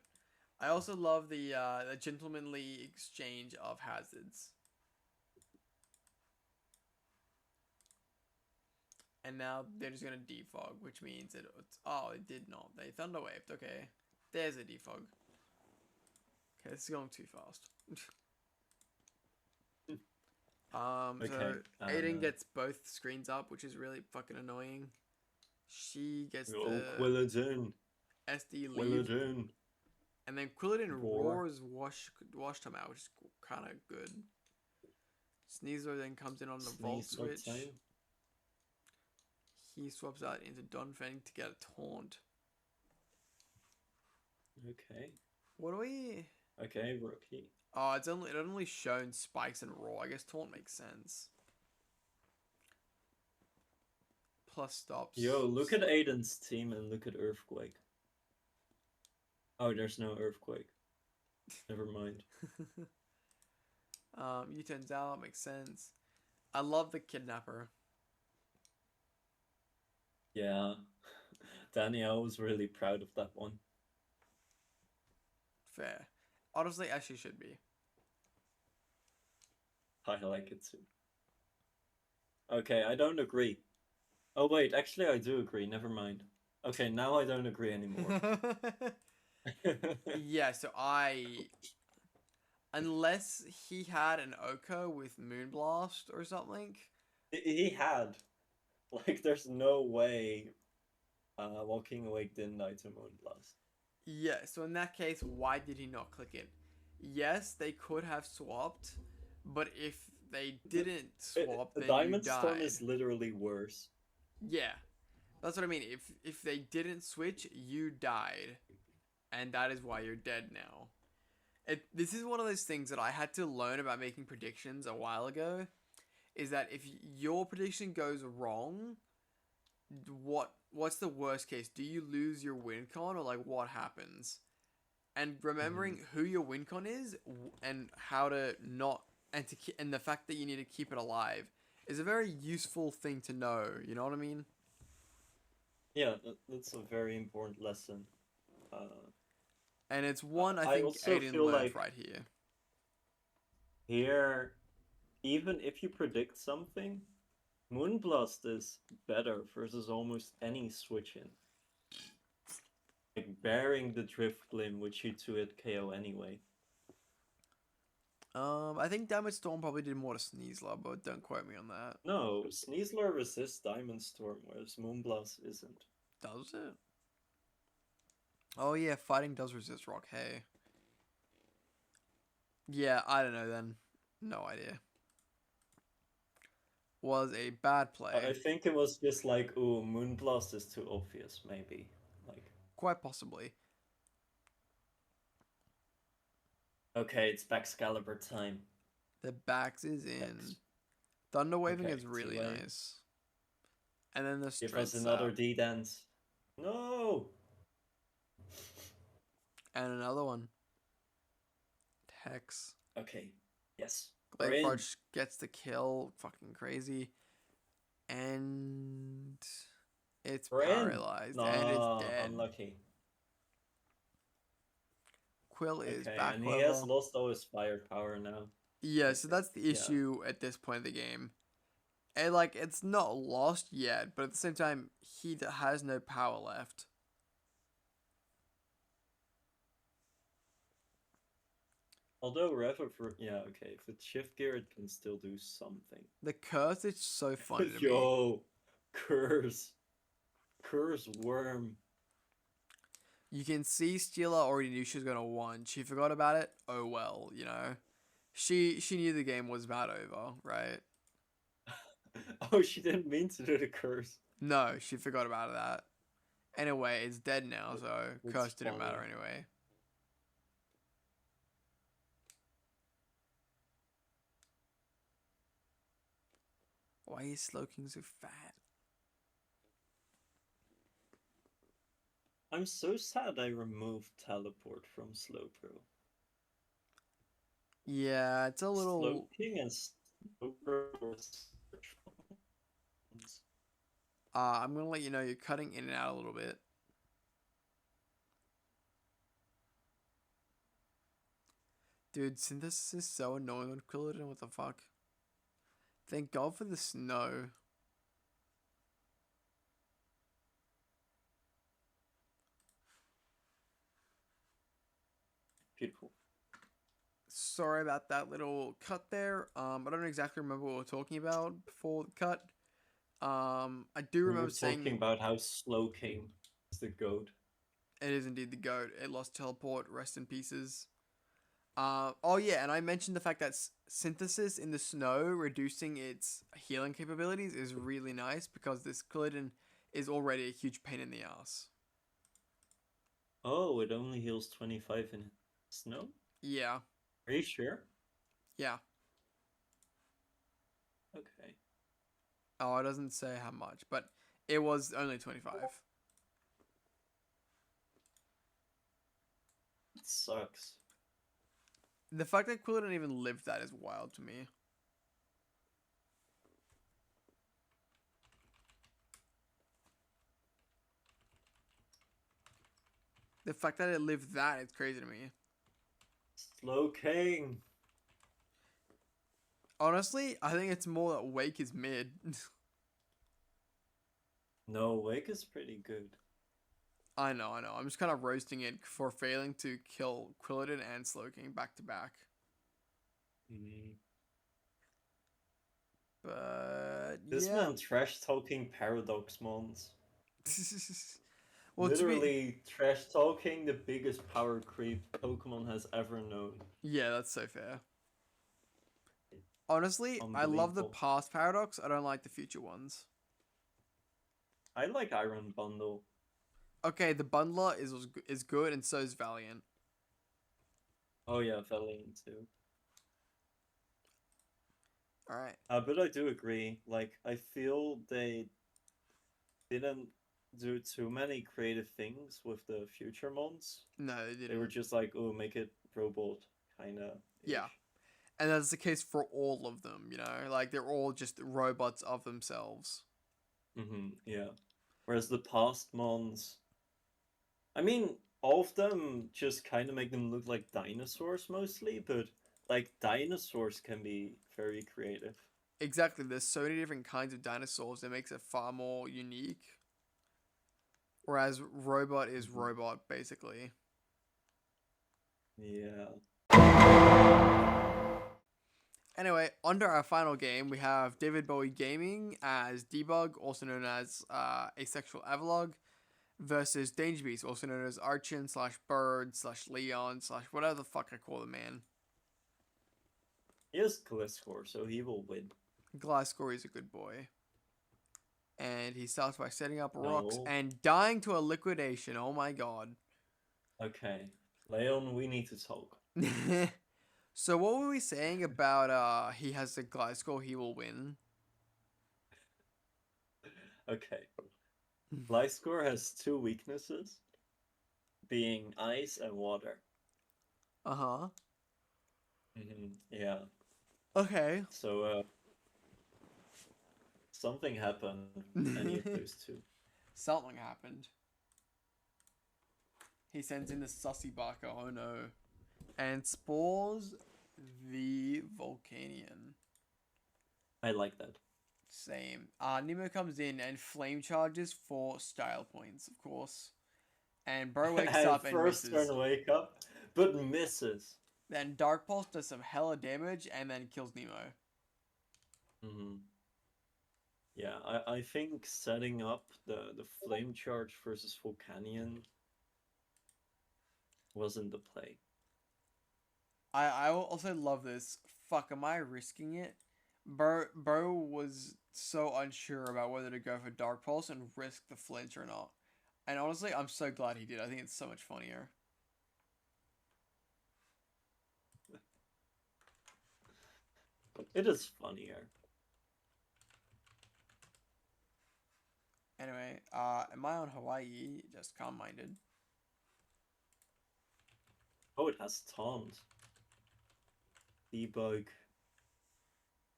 I also love the gentlemanly exchange of hazards. And now they're just gonna defog, which means it's it did not. They thunderwaved. Okay, there's a defog. Okay, this is going too fast. So Aiden gets both screens up, which is really fucking annoying. She gets the Quilladin. SD leave. And then Quilladin roars washed him out, which is kind of good. Sneasler then comes in on the Volt switch. He swaps out into Donphan to get a taunt. Okay. What do we... Okay, rookie. Oh, it only shown spikes and raw. I guess taunt makes sense. Plus stops. Yo, look at Aiden's team and look at Earthquake. Oh, there's no Earthquake. Never mind. U-turns out, makes sense. I love the Kidnapper. Yeah. Danielle was really proud of that one. Fair. Honestly, as she should be. I like it too. Okay, I don't agree. Oh wait, actually I do agree, never mind. Okay, now I don't agree anymore. Yeah, so unless he had an Oko with Moonblast or something. He had. Like, there's no way Walking Awake didn't die to Moonblast. Yeah, so in that case, why did he not click it? Yes, they could have swapped, but if they didn't swap, then Diamond you died. Storm is literally worse. Yeah, that's what I mean. If they didn't switch, you died, and that is why you're dead now. This is one of those things that I had to learn about making predictions a while ago, is that if your prediction goes wrong, what's the worst case? Do you lose your win con, or like what happens? And remembering who your win con is and how to not and the fact that you need to keep it alive is a very useful thing to know. You know what I mean? Yeah, that's a very important lesson. And it's one I I think also Aiden feel learned like right here. here, even if you predict something, Moonblast is better versus almost any switch in. Like bearing the Drift Glim, which you 2-hit KO anyway. I think Damage Storm probably did more to Sneasler, but don't quote me on that. No, Sneasler resists Diamond Storm, whereas Moonblast isn't. Does it? Oh yeah, fighting does resist rock. Hey. Yeah, I don't know then. No idea. Was a bad play. I think it was just like, ooh, Moonblast is too obvious, maybe. Like, quite possibly. okay, it's Baxcalibur time. The backs is in. Thunder Waving Okay, is really two-way. nice. And then the Give us Strength another Sap. D-Dance. No! And another one. Hex. Okay, yes. Glaive gets the kill. Fucking crazy. And it's paralyzed. No, and it's dead. unlucky. Quill is Okay, back and level. he has lost all his firepower now. Yeah, so that's the issue at this point of the game. And like, it's not lost yet, but at the same time, he has no power left. Although yeah, okay, if it's shift gear, it can still do something. The curse is so funny to me. Yo, curse worm. You can see Steela already knew she was gonna win. She forgot about it. Oh well, you know. She knew the game was about over, right? Oh, she didn't mean to do the curse. No, she forgot about that. Anyway, it's dead now, so It's curse didn't funny. matter anyway. Why is Slowking so fat? I'm so sad I removed teleport from Slowbro. Yeah, it's a little. Slowking and Slowbro were I'm gonna let you know you're cutting in and out a little bit. Dude, Synthesis is so annoying on Quilladin, what the fuck? Thank God for the snow. beautiful. Sorry about that little cut there. I don't exactly remember what we were talking about before the cut. I do remember saying talking about how Slowking is the goat. it is indeed the GOAT. It lost teleport, rest in pieces. Oh yeah, and I mentioned the fact that Synthesis in the snow, reducing its healing capabilities, is really nice because this Quilladin is already a huge pain in the ass. Oh, it only heals 25 in snow? Yeah. Are you sure? Yeah. Okay. Oh, it doesn't say how much, but it was only 25. It sucks. The fact that Quilladin even lived that is wild to me. The fact that it lived that is crazy to me. Slowking. Honestly, I think it's more that Wake is mid. No, Wake is pretty good. I know. I'm just kind of roasting it for failing to kill Quilladin and Slowking back to back. But This yeah. man trash talking Paradox Mons. Well, literally trash talking the biggest power creep Pokemon has ever known. Yeah, that's so fair. Honestly, I love the Unbelievable. past Paradox. I don't like the future ones. I like Iron Bundle. Okay, the Bundler is good, and so is Valiant. Oh yeah, Valiant too. Alright. But I do agree. Like, I feel they didn't do too many creative things with the future mons. No, they didn't. They were just like, oh, make it robot, kinda. Yeah. And that's the case for all of them, you know? Like, they're all just robots of themselves. Yeah. Whereas the past mons... I mean, all of them just kind of make them look like dinosaurs mostly, but like dinosaurs can be very creative. Exactly. There's so many different kinds of dinosaurs that makes it far more unique. Whereas robot is Mhm. robot, basically. Yeah. Anyway, under our final game, we have David Bowie Gaming as Debug, also known as Asexual Avalugg, versus Danger Beast, also known as Archen / Bird / Leon / whatever the fuck I call the man. He has Gliscor, so he will win. Glasgow is a good boy. And he starts by setting up rocks No. and dying to a liquidation. Oh my god. Okay. Leon, we need to talk. So what were we saying about he has a Glasgow, he will win? Okay. Gliscor has two weaknesses, being ice and water. Uh-huh. Yeah. Okay. So, something happened with any of those two. Something happened. He sends in the sussy barker, oh no. And spores the Volcanion. I like that. Same. Nemo comes in and flame charges for style points, of course. And Bro wakes up and first misses. turn wake up, but misses. Then Dark Pulse does some hella damage and then kills Nemo. Yeah, I think setting up the flame charge versus Volcanion wasn't the play. I also love this. Fuck, am I risking it? Bro was so unsure about whether to go for Dark Pulse and risk the flinch or not. And honestly, I'm so glad he did. I think it's so much funnier. It is funnier. Anyway, am I on Hawaii? Just calm-minded. Oh, it has taunt. Debug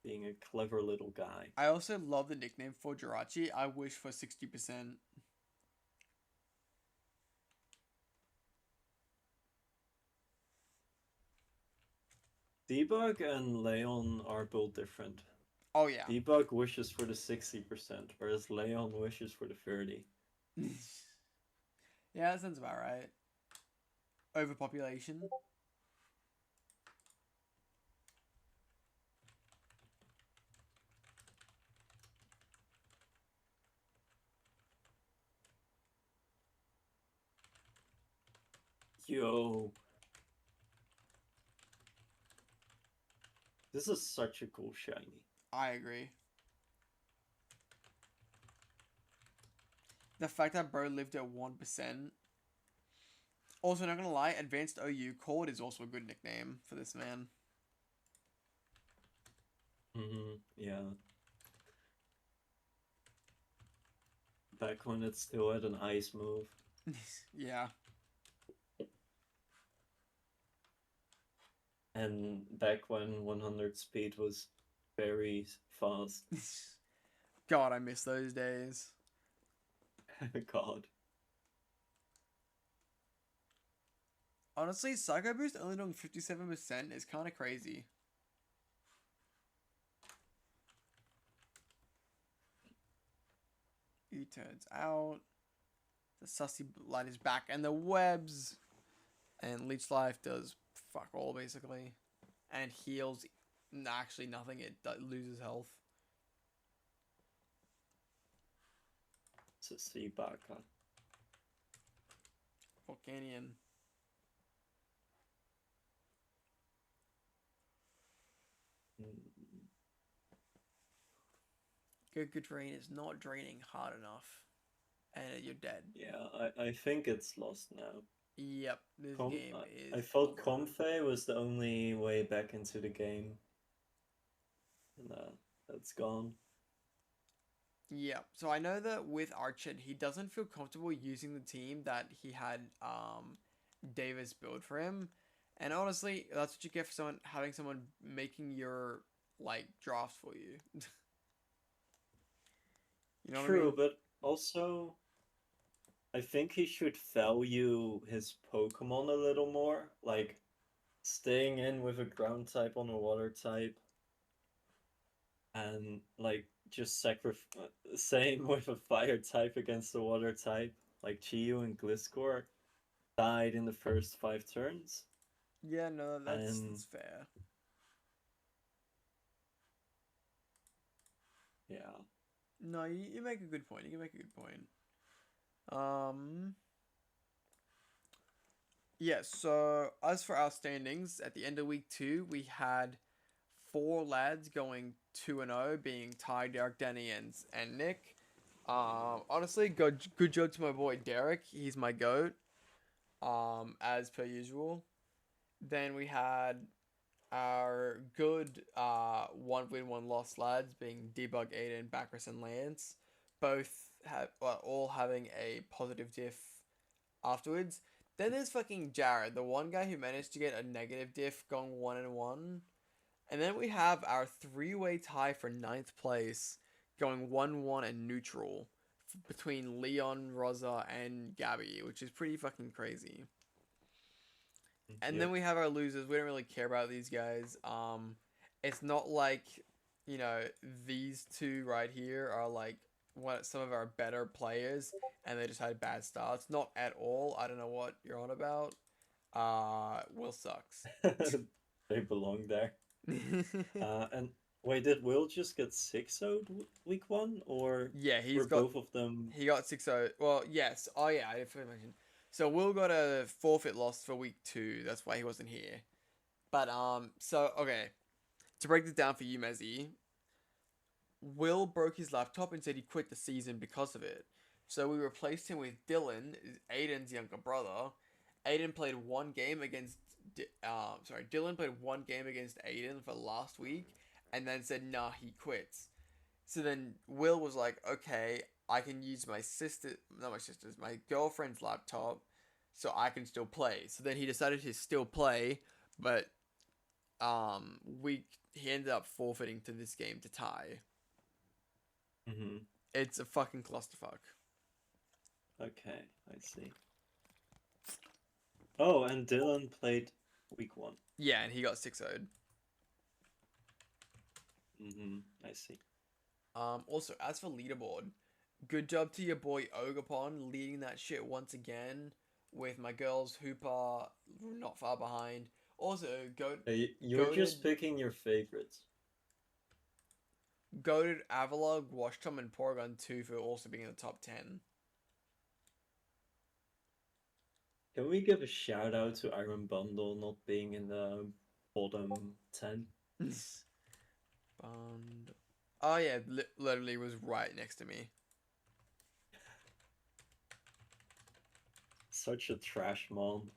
being a clever little guy. I also love the nickname for Jirachi. I wish for 60%. Debug and Leon are both different. Oh, yeah. Debug wishes for the 60%, whereas Leon wishes for the 30%. Yeah, that sounds about right. Overpopulation. Yo. This is such a cool shiny. I agree. The fact that Bro lived at 1%. Also, not gonna lie, Advanced OU Cord is also a good nickname for this man. Yeah. Back when it still had an ice move. Yeah. And back when 100 speed was very fast. God, I miss those days. God. Honestly, Psycho Boost only doing 57% is kind of crazy. He turns out. The sussy light is back, and the webs. And Leech Life does fuck all, basically. And heals actually nothing, it loses health. It's a sea baka. Volcanion. Good Drain is not draining hard enough. And you're dead. Yeah, I think it's lost now. Yep, this game is... I thought Comfey was the only way back into the game. And that's gone. Yeah, so I know that with Archen, he doesn't feel comfortable using the team that he had Davis build for him. And honestly, that's what you get for having someone making your like drafts for you. You know True, what I mean? but also I think he should value his Pokemon a little more, like staying in with a ground type on a water type, and like just same with a fire type against the water type. Like Chiyu and Gliscor died in the first 5 turns, Yeah, no, that's and that's fair. yeah. No, you make a good point. You can make a good point. Um, yeah. So as for our standings, at the end of week 2, we had 4 lads going 2-0, being Ty, Derek, Danny, and Nick. Honestly, good job to my boy Derek. He's my goat. As per usual. Then we had our good 1 win 1 loss lads being Debug, Aiden, Bacchus, and Lance. Both all having a positive diff afterwards. Then there's fucking Jared, the one guy who managed to get a negative diff going 1-1. And then we have our 3-way tie for 9th place going 1-1 and neutral between Leon, Rosa, and Gabby, which is pretty fucking crazy. And then we have our losers. We don't really care about these guys. It's not like, you know, these two right here are like some of our better players, and they just had bad starts. Not at all. I don't know what you're on about. Will sucks. They belong there. And wait, did Will just get 6-0'd week 1, or Yeah, were both of them? He got 6-0. Well, yes. Oh yeah, I forgot to mention. So Will got a forfeit loss for week 2. That's why he wasn't here. But so okay, to break this down for you, Mezzy, Will broke his laptop and said he quit the season because of it. So we replaced him with Dylan, Aiden's younger brother. Aiden played one game against. Dylan played one game against Aiden for last week, and then said, "Nah, he quits." So then Will was like, "Okay, I can use my girlfriend's laptop, so I can still play." So then he decided to still play, but he ended up forfeiting to this game to tie. Mm-hmm. It's a fucking clusterfuck. Okay, I see. Oh, and Dylan played week 1. Yeah, and he got 6-0'd. Mm-hmm. I see. Also, as for leaderboard, good job to your boy Ogapon leading that shit once again, with my girls Hooper not far behind. Also, You're just picking your favorites. Goated Avalugg, Washtom, and Porygon 2 for also being in the top 10. Can we give a shout out to Iron Bundle not being in the bottom 10? Oh yeah, literally was right next to me. Such a trash mon.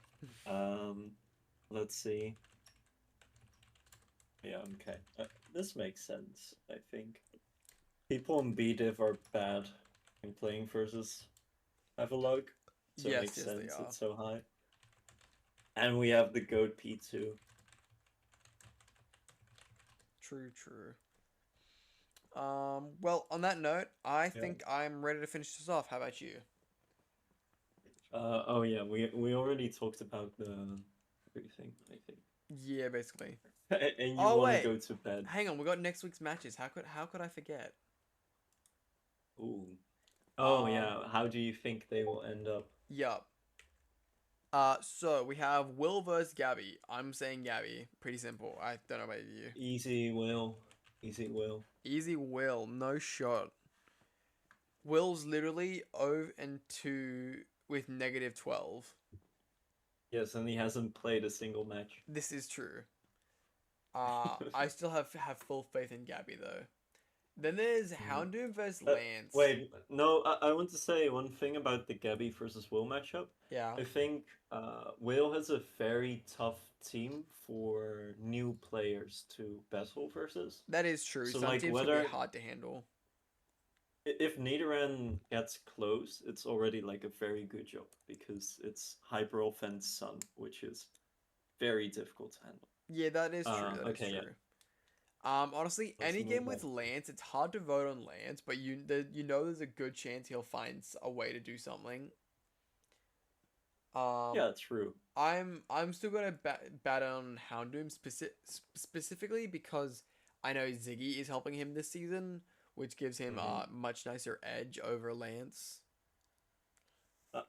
Let's see. Yeah, okay. This makes sense, I think. People in B-Div are bad in playing versus Avalugg, so it makes sense it's so high. And we have the GOAT P2. True. Well, on that note, I think I'm ready to finish this off. How about you? Oh yeah, we already talked about the briefing, I think. Yeah, basically. And you want to go to bed. Hang on, we got next week's matches. How could I forget? Ooh. Oh yeah, how do you think they will end up? Yup. So we have Will versus Gabby. I'm saying Gabby. Pretty simple. I don't know about you. Easy Will. Easy Will. Easy Will. No shot. Will's literally 0-2 with -12. Yes, and he hasn't played a single match. This is true. I still have full faith in Gabby though. Then there's Houndoom versus Lance. Wait, no, I want to say one thing about the Gabby versus Will matchup. Yeah. I think Will has a very tough team for new players to battle versus. That is true. So, some like, teams can be hard to handle. If Nidoran gets close, it's already like a very good job because it's Hyper Offense Sun, which is very difficult to handle. Yeah, that is true. That is true. Yeah. Honestly, any game with Lance, it's hard to vote on Lance, but you know there's a good chance he'll find a way to do something. Um, Yeah, true. I'm still gonna bat on Houndoom specifically because I know Ziggy is helping him this season, which gives him Hmm. a much nicer edge over Lance.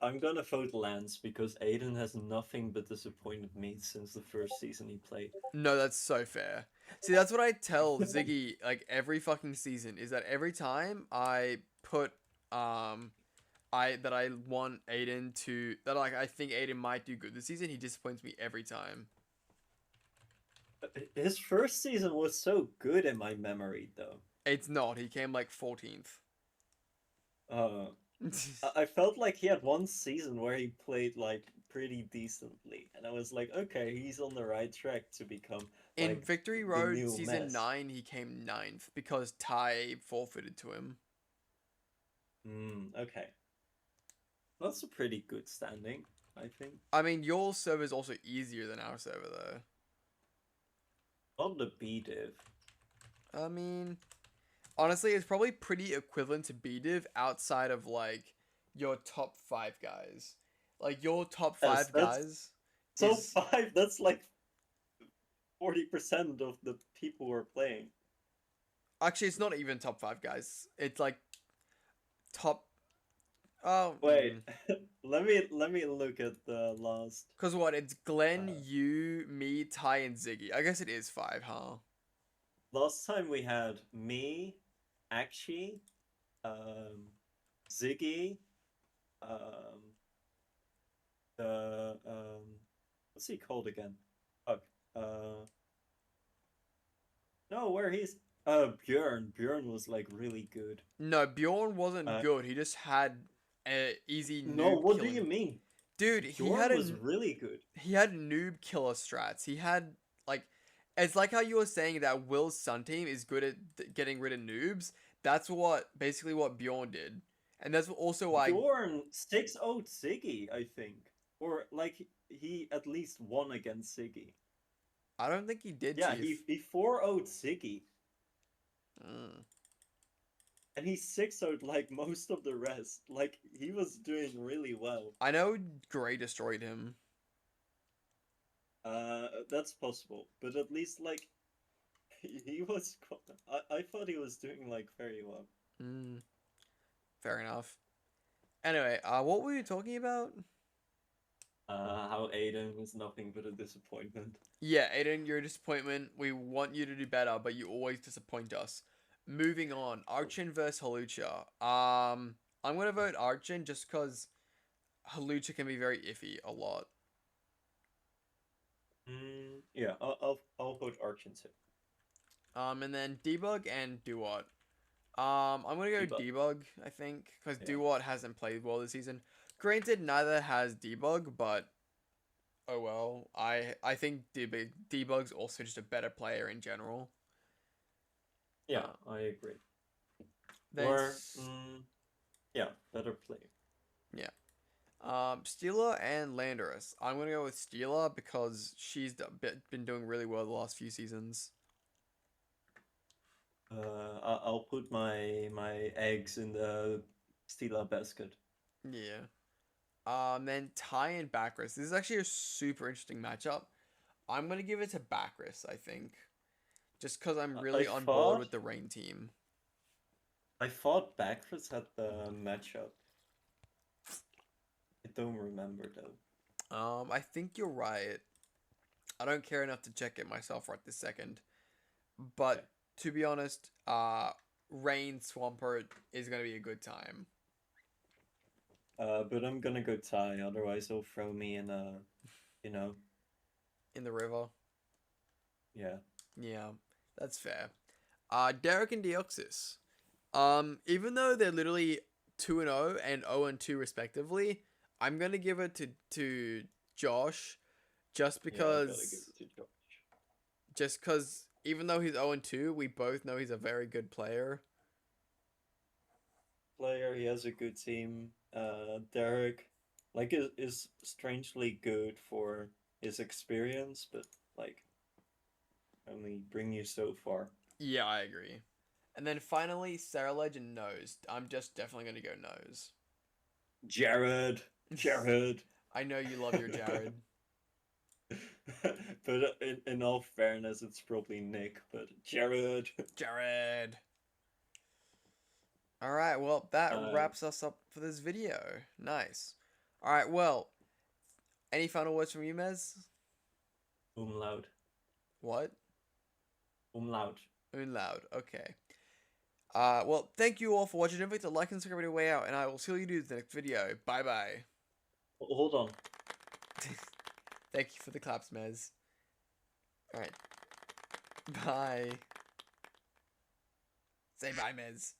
I'm gonna vote Lance because Aiden has nothing but disappointed me since the first season he played. No, that's so fair. See, that's what I tell Ziggy like every fucking season is that every time I put I want Aiden to that like I think Aiden might do good this season, he disappoints me every time. His first season was so good in my memory, though. It's not. He came like 14th. Uh, I felt like he had one season where he played like pretty decently, and I was like, okay, he's on the right track to become In like Victory the Road new season mess. 9, he came ninth because Ty forfeited to him. Okay, that's a pretty good standing, I think. I mean, your server is also easier than our server though. On the B div. I mean, honestly, it's probably pretty equivalent to BDiv outside of like your top 5 guys. Like your top Yes, 5 that's guys so is 5. That's like 40% of the people who are playing. actually it's not even top 5 guys. It's like top oh Wait, let me look at the last. cuz what? It's Glenn, Uh, you, me, Ty and Ziggy. I guess it is 5, huh? last time we had me, Akshi, um, Ziggy, um, the what's he called again? Fuck. No, where he's Björn. Björn was like really good. No, Bjorn wasn't Uh, good. He just had a easy no, noob what do you killing. mean? Dude, he had Björn was a really good. he had noob killer strats. He had like it's like how you were saying that Will's Sun team is good at getting rid of noobs. That's what basically what Bjorn did, and that's also why Bjorn 6-0 Ziggy, I think, or like he at least won against Ziggy. I don't think he did, Yeah, he Chief. he 4-0 Ziggy, Mm. and he 6-0 like most of the rest. Like he was doing really well. I know Gray destroyed him. That's possible, but at least like he was. I thought he was doing like very well. Mm. Fair enough. Anyway, what were you talking about? How Aiden was nothing but a disappointment. Yeah, Aiden, you're a disappointment. We want you to do better, but you always disappoint us. Moving on, Archen versus Hawlucha. I'm gonna vote Archen just because Hawlucha can be very iffy a lot. Yeah, I'll vote Archen too. And then Debug and Dewott. I'm gonna go Debug. Debug, I think, because Yeah. Dewott hasn't played well this season. Granted, neither has Debug, but oh well. I think Debug's also just a better player in general. Yeah, Uh, I agree. then Or yeah, better player. yeah. Steela and Landorus. I'm gonna go with Steela because she's been doing really well the last few seasons. I'll put my eggs in the Steela basket. Yeah. Then Ty and Backrus. This is actually a super interesting matchup. I'm gonna give it to Backrus, I think, just because I'm I really on board thought with the Rain team. I thought Backfist had the matchup. I don't remember though. I think you're right. I don't care enough to check it myself right this second. Okay. But to be honest, Rain Swampert is gonna be a good time. But I'm gonna go Ty, otherwise he'll throw me in a, you know, In the river. yeah. Yeah, that's fair. Derek and Deoxys. Even though they're literally 2-0 and 0-2 respectively, I'm gonna give it to Josh, just Yeah, I gotta give because it to Josh. even though he's 0-2, we both know he's a very good player. Player, he has a good team. Derek, like, is strangely good for his experience, but like, only bring you so far. Yeah, I agree. And then finally, Ceruledge and Nose. I'm just definitely gonna go Nose. Jared, Jared. I know you love your Jared. But in all fairness, it's probably Nick. But Jared. Jared. All right, well, that Uh, wraps us up for this video. Nice. All right, well, any final words from you, Mez? Umlaut. What? Umlaut. Loud. Okay. Well, thank you all for watching. Don't forget to like and subscribe on your way out, and I will see you dudes in the next video. Bye-bye. Hold on. Thank you for the claps, Mez. All right. Bye. Say bye, Mez.